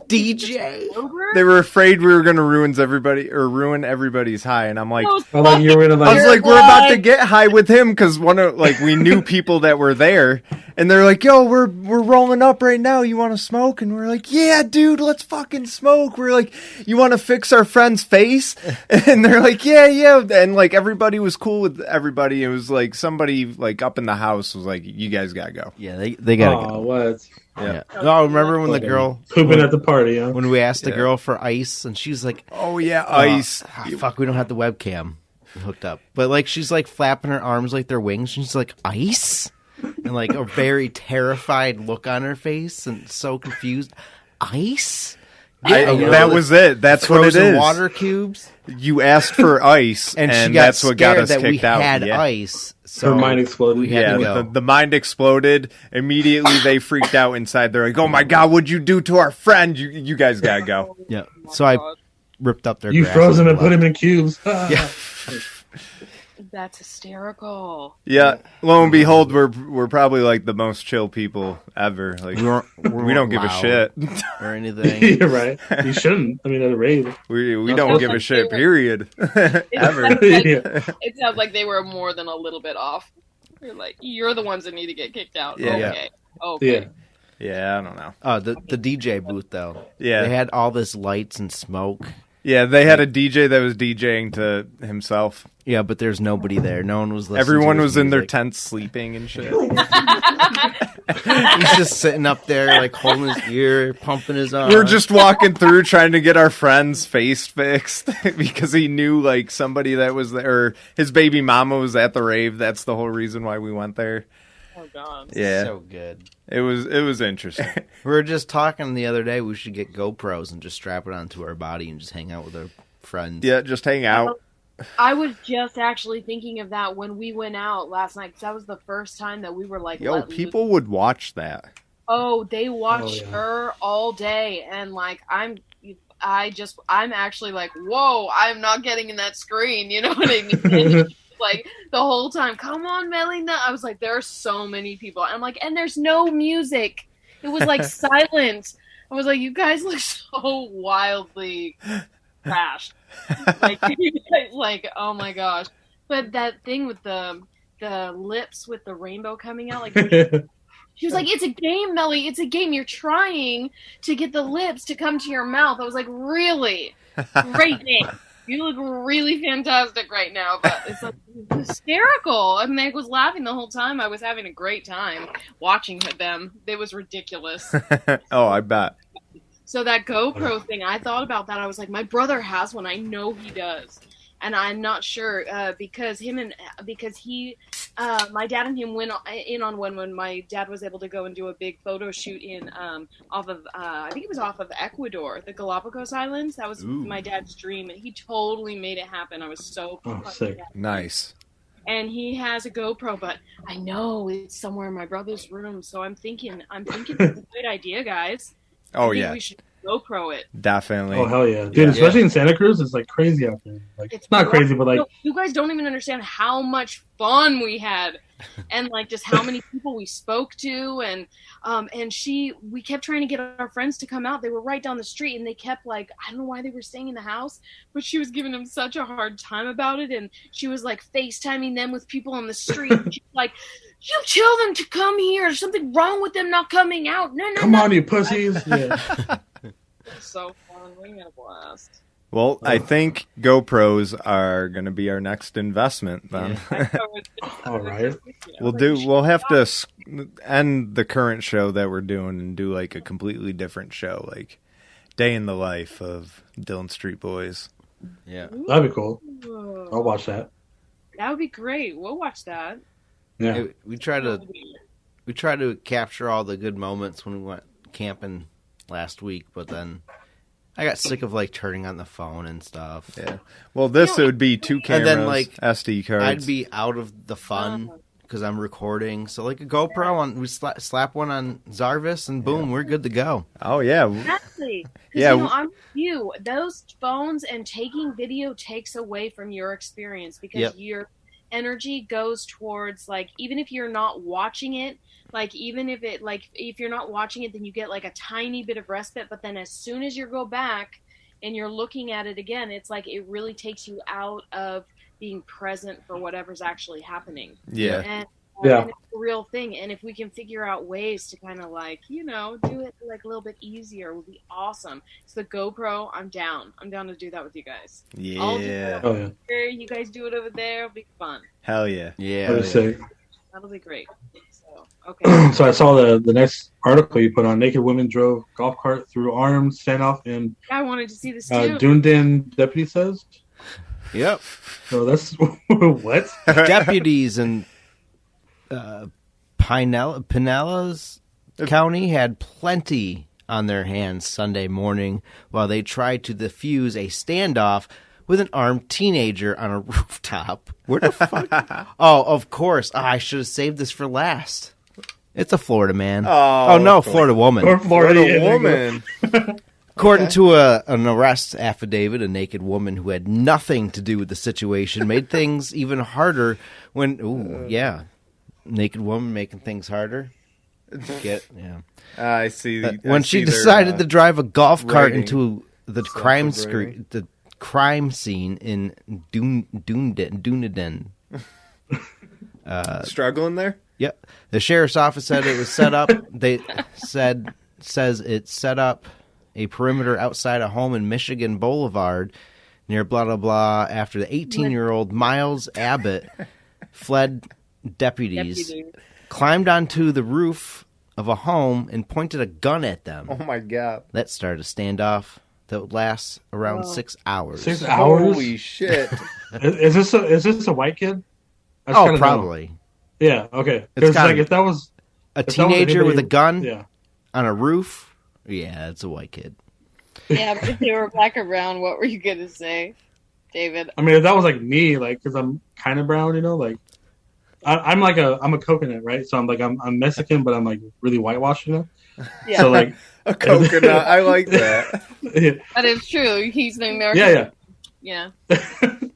DJ. They were afraid we were going to ruin everybody's high, and I'm like, you were gonna, I was like, we're about to get high with him because we knew people that were there, and they're like, yo, we're rolling up right now. You want to smoke? And we're like, yeah, dude, let's fucking smoke. We're like, you want to fix our friend's face? And they're like, yeah, and like everybody was cool with everybody. It was like somebody like up in the house was like, you guys gotta go. Yeah, they gotta go. What? Yeah. No, remember when the girl pooping at the party? Huh? When we asked the girl for ice, and she's like, "Oh yeah, ice." Fuck, we don't have the webcam hooked up. But like, she's like flapping her arms like they're wings. And she's like, "Ice," and like a very terrified look on her face, and so confused. Ice. That was it. That's what it is. Water cubes. You asked for ice, and she got that's what got us that kicked we out. Had ice. So her mind exploded. We had to go. The mind exploded. Immediately, they freaked out inside. They're like, "Oh my god, what'd you do to our friend? You guys gotta go." Yeah. So I ripped up their. You froze him and put him in cubes. Yeah. That's hysterical. Yeah. Lo and behold, we're probably like the most chill people ever. Like we don't give a shit or anything. You're right. You shouldn't. I mean, at a rave, we don't give a shit. Period. Ever. It sounds like they were more than a little bit off. You're like, you're the ones that need to get kicked out. Yeah. Okay. Yeah, I don't know. Oh, the DJ booth though. Yeah. They had all this lights and smoke. Yeah, they had a DJ that was DJing to himself. Yeah, but there's nobody there. No one was listening. Everyone to was in their music. tents sleeping and shit. He's just sitting up there, like holding his ear, pumping his arm. We're just walking through trying to get our friend's face fixed because he knew like somebody that was there. Or his baby mama was at the rave. That's the whole reason why we went there. Oh god. Yeah. So good. It was interesting. We were just talking the other day. We should get GoPros and just strap it onto our body and just hang out with our friends. Yeah, just hang out. I was just actually thinking of that when we went out last night because that was the first time that we were like, yo, people would watch that. Oh, they watched her all day, and like I'm actually like, whoa, I'm not getting in that screen. You know what I mean? Like the whole time, come on, Melina. I was like, there are so many people. I'm like, and there's no music. It was like silent. I was like, you guys look so wildly crashed. Like, oh my gosh. But that thing with the the lips with the rainbow coming out. Like she was like, "It's a game, Melly. It's a game. You're trying to get the lips to come to your mouth." I was like, "Really? Great game. You look really fantastic right now." But it's like hysterical. And Meg was laughing the whole time. I was having a great time watching them. It was ridiculous. Oh, I bet. So that GoPro thing, I thought about that. I was like, my brother has one. I know he does. And I'm not sure because my dad and him went in on one when my dad was able to go and do a big photo shoot in off of I think it was off of Ecuador, the Galapagos Islands. That was my dad's dream, and he totally made it happen. I was so sick. Nice. And he has a GoPro, but I know it's somewhere in my brother's room. So I'm thinking it's a good idea, guys. Oh, I think yeah. we should GoPro it. Definitely. Oh, hell yeah. Dude, especially in Santa Cruz, it's like crazy out there. Like, it's not crazy, but like... You guys don't even understand how much fun we had. And like just how many people we spoke to. And we kept trying to get our friends to come out. They were right down the street, and they kept like, I don't know why they were staying in the house, but she was giving them such a hard time about it. And she was like FaceTiming them with people on the street. And she's like, "You tell them to come here. There's something wrong with them not coming out. No. Come on, you pussies." Yeah. It's so fun. We had a blast. Well, I think GoPros are going to be our next investment then. Yeah. All right. We'll have to end the current show that we're doing and do like a completely different show, like day in the life of Dillon Street Boys. Yeah. That'd be cool. I'll watch that. That would be great. We'll watch that. Yeah. We try to capture all the good moments when we went camping last week, but then I got sick of like turning on the phone and stuff. Yeah. Well, this would be 2 cameras, and then like SD cards. I'd be out of the fun because I'm recording. So like a GoPro on, we slap one on Zarvis, and boom, we're good to go. Oh yeah. Exactly. Yeah. I'm with you. Those phones and taking video takes away from your experience because your energy goes towards like, even if you're not watching it, like even if it like if you're not watching it, then you get like a tiny bit of respite, but then as soon as you go back and you're looking at it again, it's like it really takes you out of being present for whatever's actually happening. Yeah. And it's a real thing. And if we can figure out ways to kind of like, do it like a little bit easier, it would be awesome. So the GoPro, I'm down to do that with you guys. Yeah. I'll do it over here. You guys do it over there. It'll be fun. Hell yeah. Yeah. That'll be great. So, okay. So I saw the next article you put on. Naked women drove golf cart through armed standoff in I wanted to see this too. Dunedin, deputy says. Yep. So that's what? Deputies in Pinellas County had plenty on their hands Sunday morning while they tried to defuse a standoff with an armed teenager on a rooftop. Where the fuck? Oh, of course. I should have saved this for last. It's a Florida man. Oh no, Florida woman. Or Florida woman. According to an arrest affidavit, a naked woman who had nothing to do with the situation made things even harder when... naked woman making things harder. I see. When she decided to drive a golf cart into the crime scene in Dunedin. Struggling there? Yep. The sheriff's office said it was set up. Says it set up a perimeter outside a home in Michigan Boulevard near blah, blah, blah after the 18-year-old Miles Abbott fled deputies, climbed onto the roof of a home and pointed a gun at them. Oh, my God. That started a standoff that would last around 6 hours. 6 hours? Holy shit. Is this a white kid? Oh, probably. Dumb. Yeah, okay. Because like, if that was... A teenager with a gun on a roof... Yeah, it's a white kid. Yeah, but if they were black or brown, what were you going to say, David? I mean, if that was like me, like, because I'm kind of brown, like... I'm a coconut, right? So I'm Mexican, but I'm like really whitewashed, Yeah. So like a coconut, I like that. Yeah. That is true. He's the American. Yeah.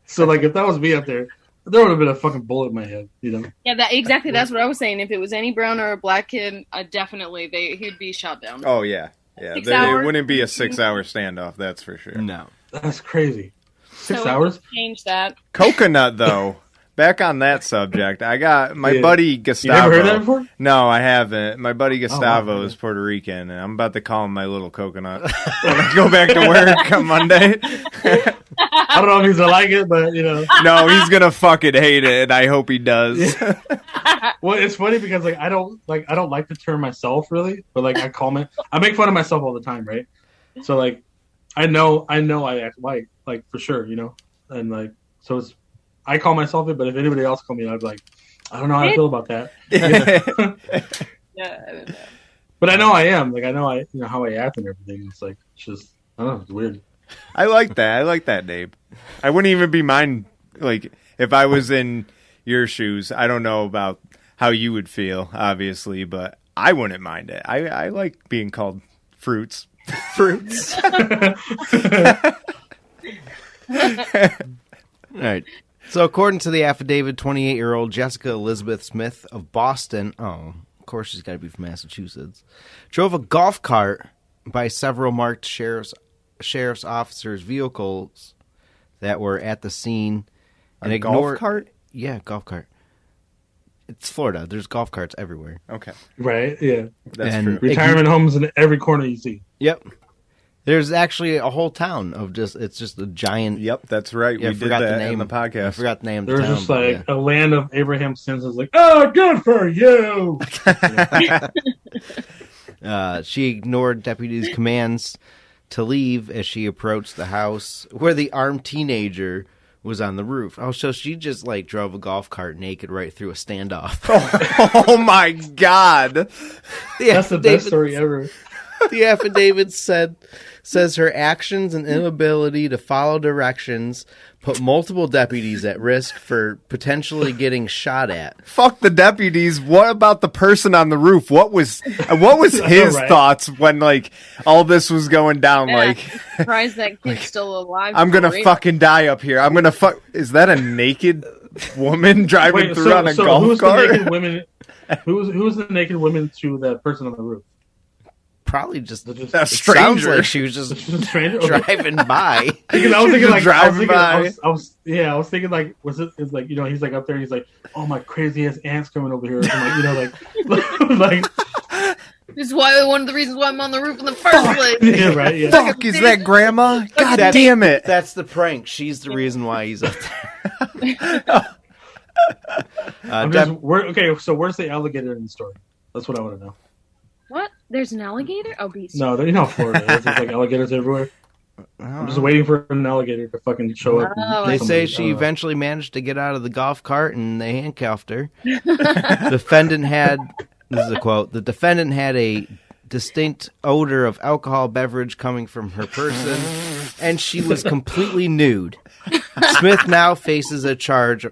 So like if that was me up there would have been a fucking bullet in my head, Yeah, exactly. That's what I was saying. If it was any brown or a black kid, definitely he'd be shot down. Oh yeah. It wouldn't be a 6-hour standoff, that's for sure. No, that's crazy. 6 hours. Change that. Coconut though. Back on that subject, I got my buddy Gustavo. You never heard that before? No, I haven't. My buddy Gustavo is Puerto Rican, and I'm about to call him my little coconut when I go back to work on Monday. I don't know if he's gonna like it, but No, he's gonna fucking hate it, and I hope he does. Well, it's funny because I don't like the term myself really, but I call it. I make fun of myself all the time, right? So I know I act like for sure, and so it's. I call myself it, but if anybody else called me, I'd be like, I don't know how I feel about that. Yeah, I don't know. But I know I am. I know how I act and everything. It's just, I don't know, it's weird. I like that. I like that name. I wouldn't even be mine. If I was in your shoes, I don't know about how you would feel, obviously, but I wouldn't mind it. I like being called Fruits. Fruits. All right. So, according to the affidavit, 28-year-old Jessica Elizabeth Smith of Boston, of course she's got to be from Massachusetts, drove a golf cart by several marked sheriff's officers' vehicles that were at the scene and ignored. Golf cart? Yeah, golf cart. It's Florida. There's golf carts everywhere. Okay. Right, yeah. That's true. Retirement homes in every corner you see. Yep. There's actually a whole town of it's just a giant. Yep, that's right. Yeah, We did that in the podcast. I forgot the name of the town. There's just a land of Abraham Simpsons. Oh, good for you. She ignored deputies' commands to leave as she approached the house where the armed teenager was on the roof. Oh, so she just drove a golf cart naked right through a standoff. Oh my God. That's the best story ever. The affidavit says her actions and inability to follow directions put multiple deputies at risk for potentially getting shot at. Fuck the deputies. What about the person on the roof? What was his thoughts when all this was going down? Surprised that kid's still alive. I'm gonna fucking die up here. I'm gonna fuck. Is that a naked woman driving through on a golf cart? Who's the naked woman to the person on the roof? Probably just a stranger. Sounds like she was just driving by. I was thinking driving by. I was thinking was it? It's he's up there. And he's oh, my crazy ass aunt's coming over here. This is one of the reasons why I'm on the roof in the first place. Yeah, right. Yeah. Fuck, is that grandma? God damn it! That's the prank. She's the reason why he's up there. So where's the alligator in the story? That's what I want to know. What? There's an alligator? Oh, beast. No, Florida. There's alligators everywhere. I'm just waiting for an alligator to fucking show up. They say she eventually managed to get out of the golf cart and they handcuffed her. The defendant had, this is a quote, the defendant had a distinct odor of alcohol beverage coming from her person and she was completely nude. Smith now faces a charge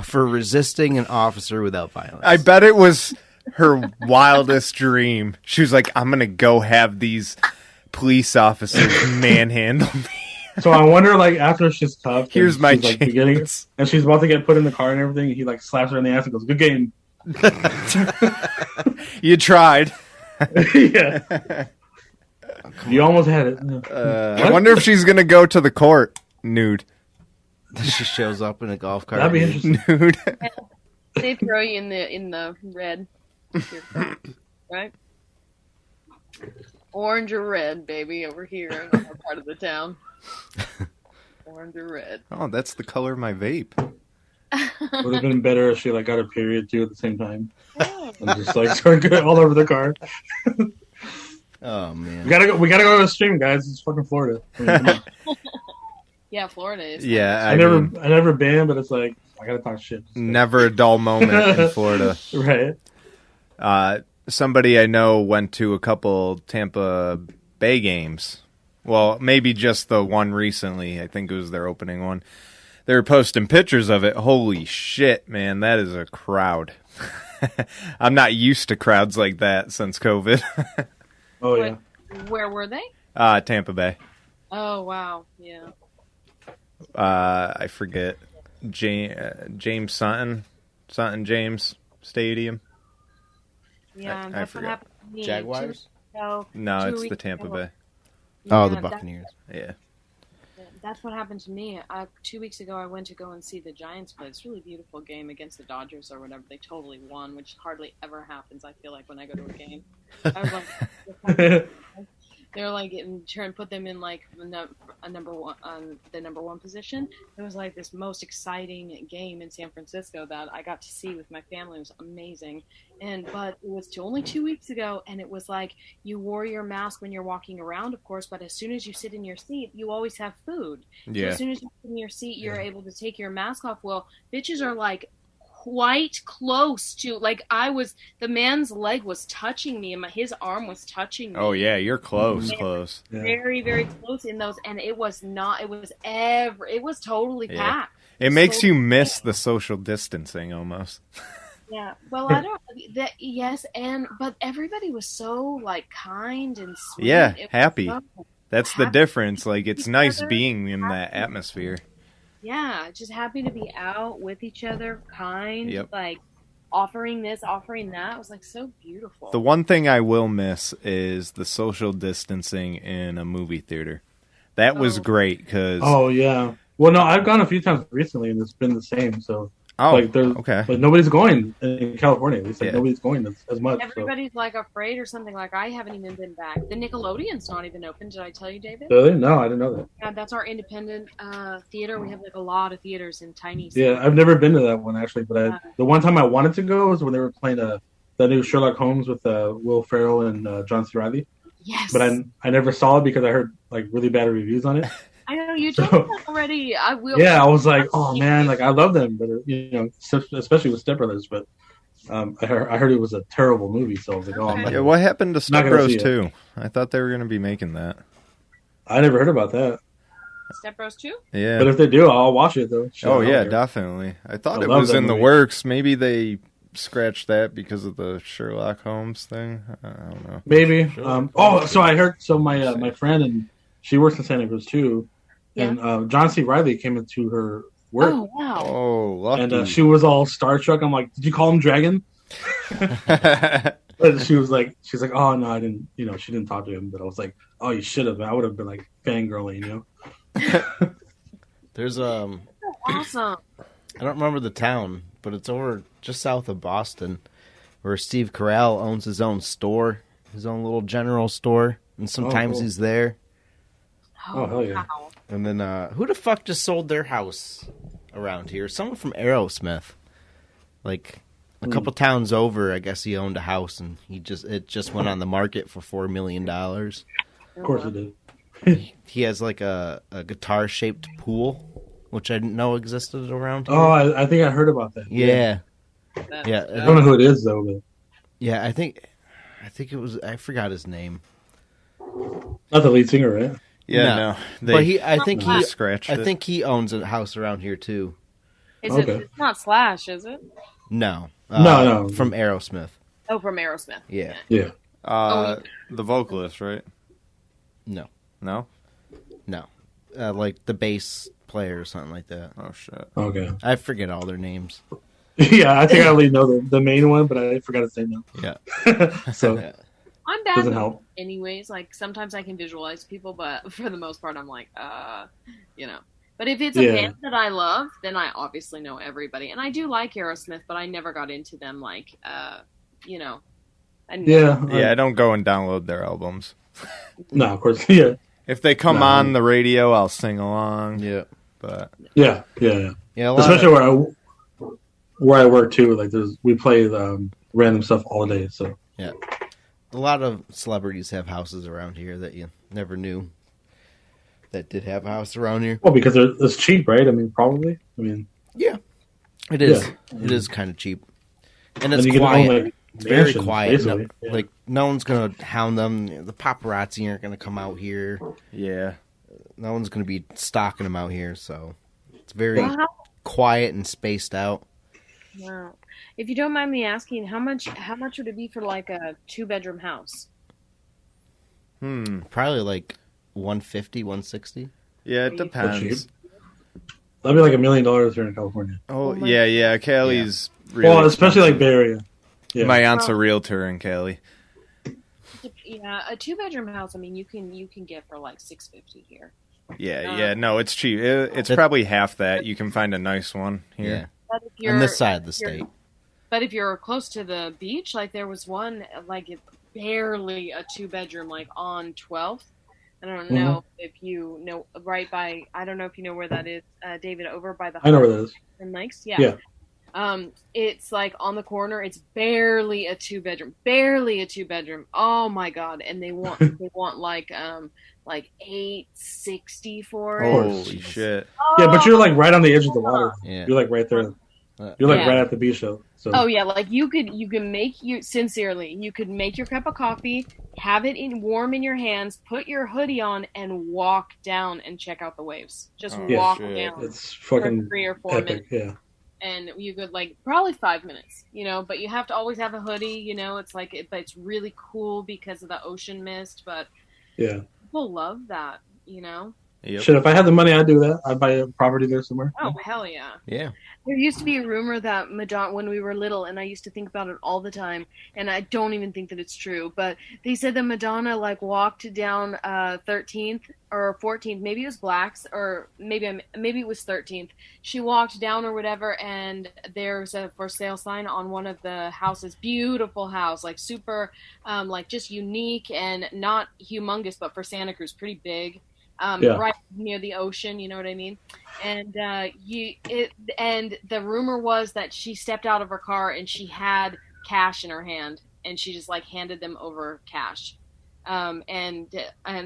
for resisting an officer without violence. I bet it was her wildest dream. She was like, I'm gonna go have these police officers manhandle me. So I wonder, after she's cuffed, here's my chance. And she's about to get put in the car and everything, he slaps her in the ass and goes, "Good game." You tried. Yeah. You almost had it. I wonder if she's gonna go to the court nude. She shows up in a golf cart. That'd be interesting. Nude. They throw you in the red. Right? Orange or red, baby, over here in our part of the town. Orange or red. Oh, that's the color of my vape. Would have been better if she got her period too at the same time. And just started all over the car. Oh man. We gotta go to the stream, guys. It's fucking Florida. Yeah, Florida is. Yeah, I never been, but it's I gotta talk shit. Never a dull moment in Florida. Right. Somebody I know went to a couple Tampa Bay games. Well, maybe just the one recently. I think it was their opening one. They were posting pictures of it. Holy shit, man. That is a crowd. I'm not used to crowds like that since COVID. Oh, yeah. Where were they? Tampa Bay. Oh, wow. Yeah. I forget. James Sutton James Stadium. Yeah, that's what happened to me. Jaguars? No, it's the Tampa Bay. Oh, the Buccaneers. Yeah. That's what happened to me. 2 weeks ago, I went to go and see the Giants play. It's a really beautiful game against the Dodgers or whatever. They totally won, which hardly ever happens, I feel like, when I go to a game. I was like, they're like trying to put them in like the number one position. It was like this most exciting game in San Francisco that I got to see with my family. It was amazing. But it was only 2 weeks ago, and it was like you wore your mask when you're walking around, of course, but as soon as you sit in your seat, you always have food. Yeah. So as soon as you sit in your seat, you're able to take your mask off. Well, bitches are like quite close to, like, the man's leg was touching me and his arm was touching me. Oh yeah, you're close. Very, very close in those, and it was totally packed. It makes you miss the social distancing almost. Yeah, well, I don't. But everybody was so like kind and sweet. Yeah, happy. That's the difference. Like, it's nice being in that atmosphere. Yeah, just happy to be out with each other, kind, Yep. like offering this, offering that. It was like so beautiful. The one thing I will miss is the social distancing in a movie theater. That was great because. Oh yeah. Well, no, I've gone a few times recently, and it's been the same. So. Okay. But nobody's going in California. At least nobody's going as much. Everybody's like afraid or something. Like, I haven't even been back. The Nickelodeon's not even open. Did I tell you, David? Really? No, I didn't know that. Yeah, that's our independent theater. We have like a lot of theaters in tiny cities. Yeah, I've never been to that one actually. But the one time I wanted to go was when they were playing the new Sherlock Holmes with Will Ferrell and John C. Reilly. Yes. But I never saw it because I heard like really bad reviews on it. I know you told me that already. I will. Yeah, I was like, oh man, like I love them, but especially with Step Brothers. But I heard it was a terrible movie, so I was like, oh. Yeah, what happened to Step Bros 2? I thought they were going to be making that. I never heard about that. Step Bros 2? Yeah, but if they do, I'll watch it though. Definitely. I thought it was in the works. Maybe they scratched that because of the Sherlock Holmes thing. I don't know. Maybe. So I heard. So my friend, and she works in Santa Cruz too. Yeah. And John C. Reilly came into her work. Oh, wow. Oh, lucky. And she was all starstruck. I'm like, did you call him Dragon? But she's like, oh, no, I didn't, she didn't talk to him. But I was like, oh, you should have. I would have been like fangirling, There's, awesome. I don't remember the town, but it's over just south of Boston where Steve Carell owns his own store, his own little general store. And sometimes he's there. Oh, hell yeah. Wow. And then, who the fuck just sold their house around here? Someone from Aerosmith. Like, a couple towns over, I guess he owned a house, and it just went on the market for $4 million. Of course it did. He has, like, a guitar-shaped pool, which I didn't know existed around here. Oh, I think I heard about that. Yeah. Yeah. I don't know who it is, though. But... Yeah, I think it was... I forgot his name. Not the lead singer, right? Yeah, no. But I think he owns a house around here too. It's not Slash, is it? No. No. From Aerosmith. Oh, from Aerosmith. Yeah. Yeah. The vocalist, right? No. Like the bass player or something like that. Oh shit. Okay. I forget all their names. Yeah, I think I only know the main one, but I forgot to say no. Yeah. So. Yeah. I'm bad Doesn't help. anyways. Like, sometimes I can visualize people, but for the most part, I'm like, But if it's a band that I love, then I obviously know everybody. And I do like Aerosmith, but I never got into them, like, I don't go and download their albums. No, of course, yeah. If they come on the radio, I'll sing along. Yeah. But Yeah. Especially where I work, too. Like, we play random stuff all day, so. Yeah. A lot of celebrities have houses around here that you never knew that did have a house around here. Well, because it's cheap, right? I mean, probably. Yeah, it is. Yeah. It is kind of cheap, and it's you quiet. Own, like, it's very mansions, quiet. Yeah. Like no one's gonna hound them. The paparazzi aren't gonna come out here. yeah. No one's gonna be stalking them out here. So it's very quiet and spaced out. Wow. If you don't mind me asking, how much would it be for like a 2-bedroom house? Probably like $150, $160. Yeah, it depends. That'd be like $1 million here in California. Oh, yeah. Cali's really well, especially like Bay Area. Yeah. My aunt's a realtor in Cali. Yeah, a 2-bedroom house. I mean, you can get for like $650 here. Yeah. No, it's cheap. It's probably half that. You can find a nice one here. Yeah. On this side of the state. But if you're close to the beach, like there was one, like it's barely a 2-bedroom, like on 12th. I don't know if you know right by. I don't know if you know where that is, David. Over by the. I know where that is. And Lakes, yeah. It's like on the corner. It's barely a 2-bedroom. Barely a 2-bedroom. Oh my god! And they want like $860 for it. Holy shit! Yeah, but you're like right on the edge of the water. Yeah. You're like right there. You're like right at the beach though. So. Oh yeah, like you could make you could make your cup of coffee, have it warm in your hands, put your hoodie on, and walk down and check out the waves. Just walk down. It's fucking for 3 or 4 minutes. Yeah. And you could like probably 5 minutes, but you have to always have a hoodie. It's like but it's really cool because of the ocean mist. But people love that. Yep. Shit, if I had the money, I'd do that. I'd buy a property there somewhere. Oh, hell yeah. Yeah. There used to be a rumor that Madonna, when we were little, and I used to think about it all the time, and I don't even think that it's true, but they said that Madonna, like, walked down 13th or 14th, maybe it was Blacks, or maybe it was 13th. She walked down or whatever, and there's a for sale sign on one of the houses. Beautiful house, like super, like just unique and not humongous, but for Santa Cruz, pretty big. Right near the ocean, you know what I mean? And and the rumor was that she stepped out of her car and she had cash in her hand, and she just like handed them over cash. And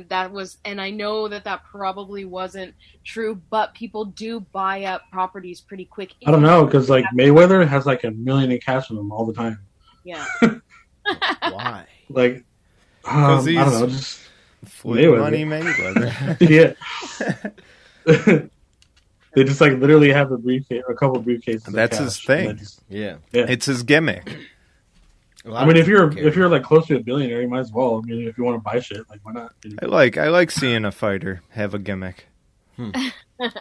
that was, and I know that probably wasn't true, but people do buy up properties pretty quick. I don't know, because like Mayweather has like $1 million in cash in them all the time. Yeah. Why? Like, I don't know, just. Mayweather. Yeah. They just like literally have a couple of briefcases. That's his thing. Yeah. It's his gimmick. I mean, if you're like close to a billionaire, you might as well. I mean, if you want to buy shit, like why not? I like seeing a fighter have a gimmick.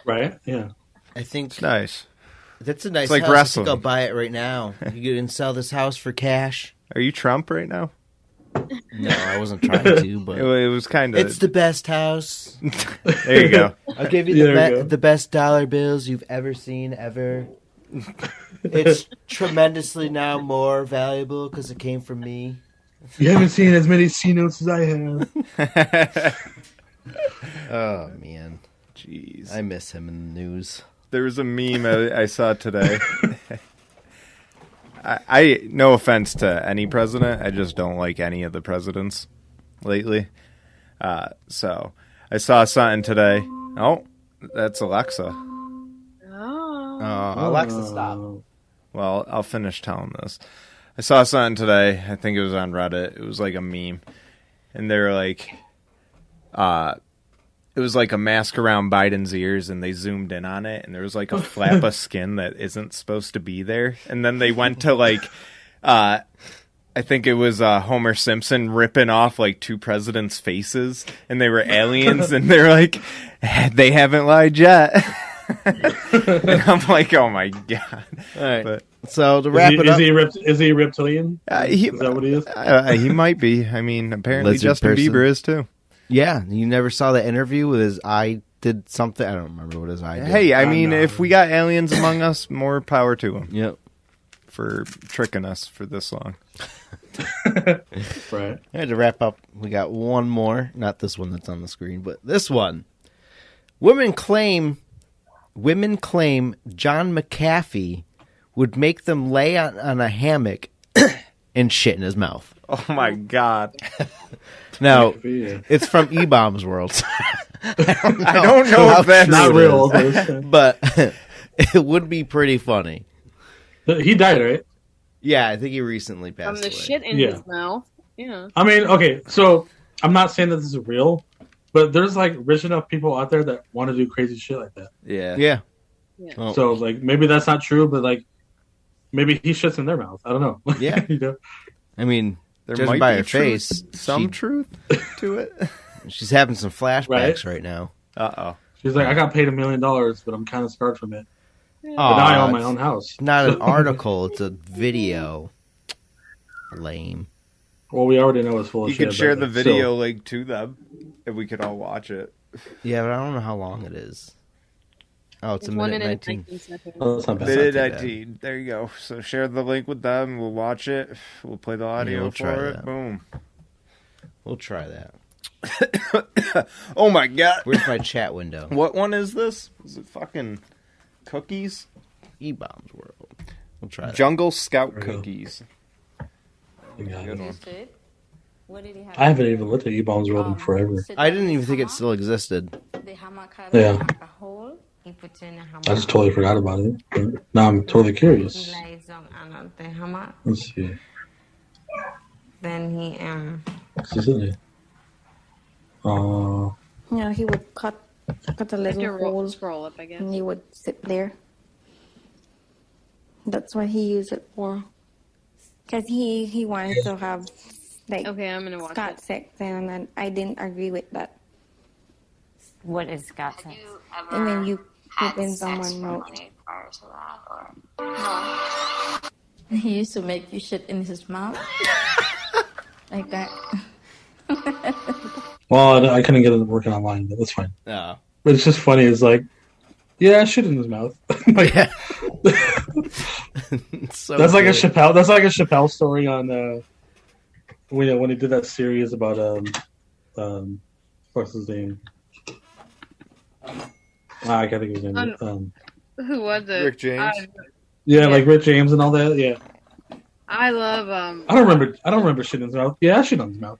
Right? Yeah. I think it's nice. That's a nice it's like house. wrestling. I think I'll buy it right now. You can sell this house for cash. Are you Trump right now? No, I wasn't trying to, but it was kind of. It's the best house. There you go. I'll give you the best dollar bills you've ever seen ever. It's tremendously now more valuable because it came from me. You haven't seen as many C notes as I have. Oh man, jeez, I miss him in the news. There was a meme I saw today. I no offense to any president, I just don't like any of the presidents lately. So I saw something today. Oh, that's Alexa. Oh, Alexa, stop. Well, I'll finish telling this. I saw something today. I think it was on Reddit. It was like a meme, and they were like, it was like a mask around Biden's ears, and they zoomed in on it, and there was like a flap of skin that isn't supposed to be there. And then they went to like, I think it was Homer Simpson ripping off like two presidents' faces, and they were aliens, and they're like, they haven't lied yet. And I'm like, oh my god! All right, but, so to wrap it up, is he a reptilian? Is that what he is? He might be. I mean, apparently Justin Bieber is too. Yeah, you never saw the interview with his eye did something. I don't remember what his eye did. Hey, I mean, if we got aliens among us, more power to them. Yep. For tricking us for this long. Right. I had to wrap up. We got one more. Not this one that's on the screen, but this one. Women claim John McAfee would make them lay on a hammock and shit in his mouth. Oh my god. Now, it's from E-Bomb's world. I don't know if that's not real. But it would be pretty funny. He died, right? Yeah, I think he recently passed away. From the shit in his mouth. Yeah. I mean, okay, so I'm not saying that this is real, but there's like rich enough people out there that want to do crazy shit like that. Yeah. Oh. So like maybe that's not true, but like maybe he shits in their mouth. I don't know. Yeah. You know? I mean, there might by be her face, some truth to it. She's having some flashbacks right now. Uh-oh. She's like, I got paid $1 million, but I'm kind of scarred from it. Oh, but now I own my own house. It's not an article; it's a video. Lame. Well, we already know it's full of shit. You could share the video link to them, if we could all watch it. Yeah, but I don't know how long it is. Oh, it's a one minute minute 19. 19 seconds. Oh, that's not bad. Minute not too bad. 19. There you go. So share the link with them. We'll watch it. We'll play the audio we'll try for it. that. Boom. We'll try that. Oh my god. Where's my chat window? What one is this? Is it fucking cookies? E-Bombs World. We'll try that. Jungle Scout There you go. cookies. Yeah. Good one. What did he have? I haven't even looked at E-Bombs World in forever. I didn't even think it still existed. The hammock had Yeah. a hole. He put in a hammock. I just totally forgot about it. But now I'm totally curious. He lays on the hammock. Let's see. Then he What's this in it? he would cut a little hole Scroll up, I guess. and he would sit there. That's what he used it for. Because he wanted to have like Okay, I'm gonna watch Scott it. sex, and I didn't agree with that. What is Scott sex? And then you poop in someone's mouth. He used to make you shit in his mouth. Like that. Well, I couldn't get it working online, but that's fine. Oh. But it's just funny. It's like, yeah, shit in his mouth. Like, So that's like a good. Chappelle. That's like a Chappelle story on when he did that series about what's his name? I can't think of his name. Who was it? Rick James. Yeah, like Rick James and all that. Yeah, I love I don't remember shit in his mouth. Yeah, shit on his mouth.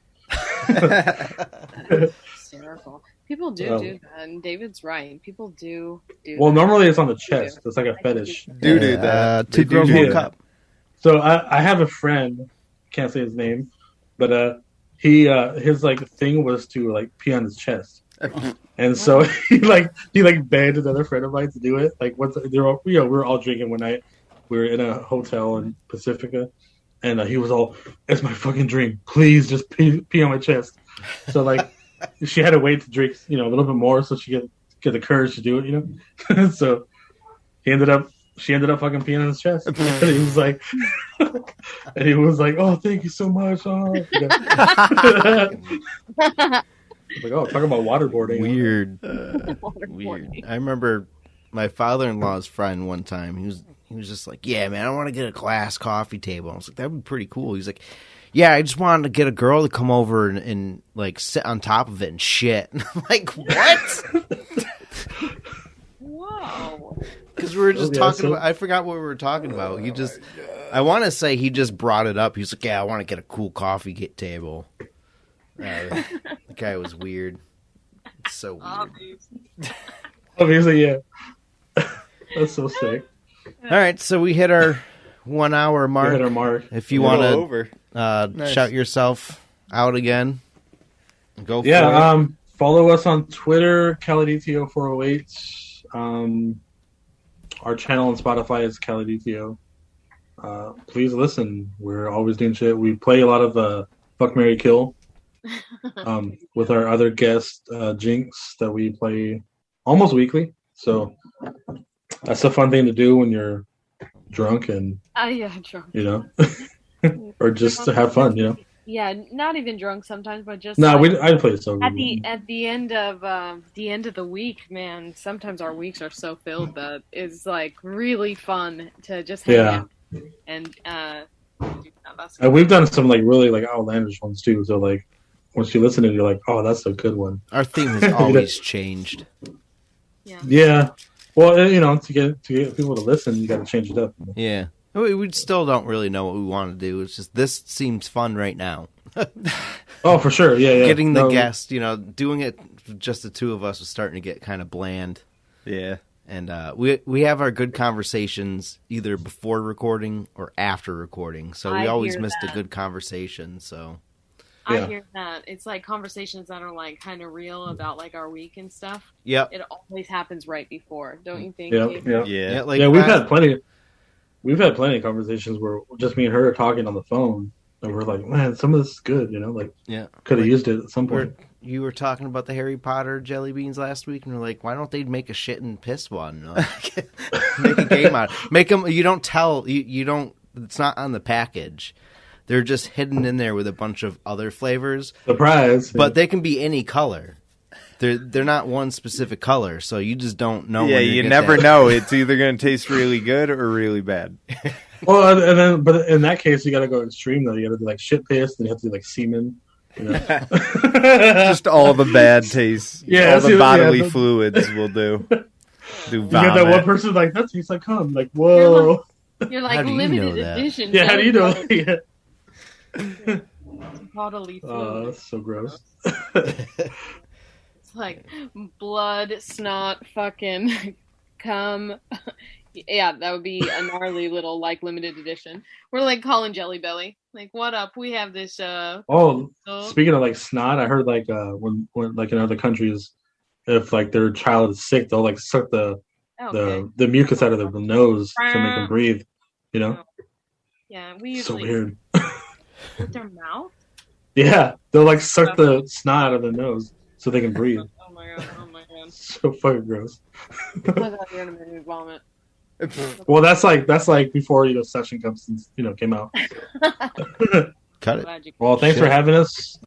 hysterical. People do that, and David's right. People do. Well, that. normally it's on the chest. It's like a fetish. Do that. Two They do girls, do one that. cup. So I have a friend, can't say his name, but he his like thing was to like pee on his chest, and so he begged another friend of mine to do it. Like once we were all drinking one night, we were in a hotel in Pacifica, and he was all, "It's my fucking dream. Please just pee on my chest." So like she had to wait to drink a little bit more so she get the courage to do it. So she ended up fucking peeing on his chest. And he was like, "Oh, thank you so much." Oh. Like, oh, talking about waterboarding. Weird. Weird. I remember my father-in-law's friend one time. He was just like, "Yeah, man, I want to get a glass coffee table." I was like, "That would be pretty cool." He's like, "Yeah, I just wanted to get a girl to come over and like sit on top of it and shit." And I'm like, "What?" Whoa. Because we were just Yeah, talking so- about. I forgot what we were talking about. I want to say he just brought it up. He was like, "Yeah, I want to get a cool coffee table." The guy was weird. It's so weird. Obviously, yeah. That's so sick. All right, so we hit our 1 hour We mark. hit our mark. If you We're all want over. to Nice. shout yourself out again, go for it. Yeah, follow us on Twitter, Cali DTO 408. Our channel on Spotify is Cali DTO. Please listen. We're always doing shit. We play a lot of Fuck, Marry, Kill with our other guest, Jinx, that we play almost weekly. So that's a fun thing to do when you're drunk and, Yeah, drunk. or just to have fun, Yeah, not even drunk sometimes, but just No, like, I play it sober. at the end of the week, man. Sometimes our weeks are so filled that it's like really fun to just hang Yeah. out and that's And we've done some like really like outlandish ones too. So like once you listen to it, you're like, oh, that's a good one. Our theme has always changed. Yeah. Well, to get people to listen, you got to change it up. Yeah. We still don't really know what we want to do. It's just this seems fun right now. Oh, for sure. Yeah. Getting the No, guest, doing it just the two of us was starting to get kind of bland. Yeah. And we have our good conversations either before recording or after recording. So we I always hear missed a that. good conversation. So I Yeah. hear that. It's like conversations that are like kind of real about like our week and stuff. yep. It always happens right before, don't you think? Yeah. Dave? Yeah. Yeah. like Yeah. We've last- had plenty. We've had plenty of conversations where just me and her are talking on the phone, and we're like, man, some of this is good. Like, yeah. could have Like, used it at some point. You were talking about the Harry Potter jelly beans last week, and we're like, why don't they make a shit and piss one? Like, make a game out. Make them. You don't tell. You don't. It's not on the package. They're just hidden in there with a bunch of other flavors, Surprise! but they can be any color. they're not one specific color, so you just don't know. Yeah, you never know. It's either going to taste really good or really bad. Well, but in that case, you got to go extreme though. You got to do like shit piss, then you have to do like semen. You know? Just all the bad tastes. Yeah, all the bodily fluids will do. You get that one person like that tastes like cum. Like whoa. You're like limited edition. Yeah, how do you know that? Bodily fluid. Oh, that's so gross. It's like blood, snot, fucking cum. Yeah, that would be a gnarly little like limited edition. We're like calling Jelly Belly. Like, what up? We have this. Speaking of like snot, I heard like when like in other countries, if like their child is sick, they'll like suck the mucus out of their nose to make them breathe. You know? Yeah, we usually. So weird. With their mouth? Yeah, they'll like suck the snot out of their nose so they can breathe. Oh my god! So fucking gross. I thought you were gonna make me vomit. Well, that's like before session cups came out. Cut it. Well, thanks for having us.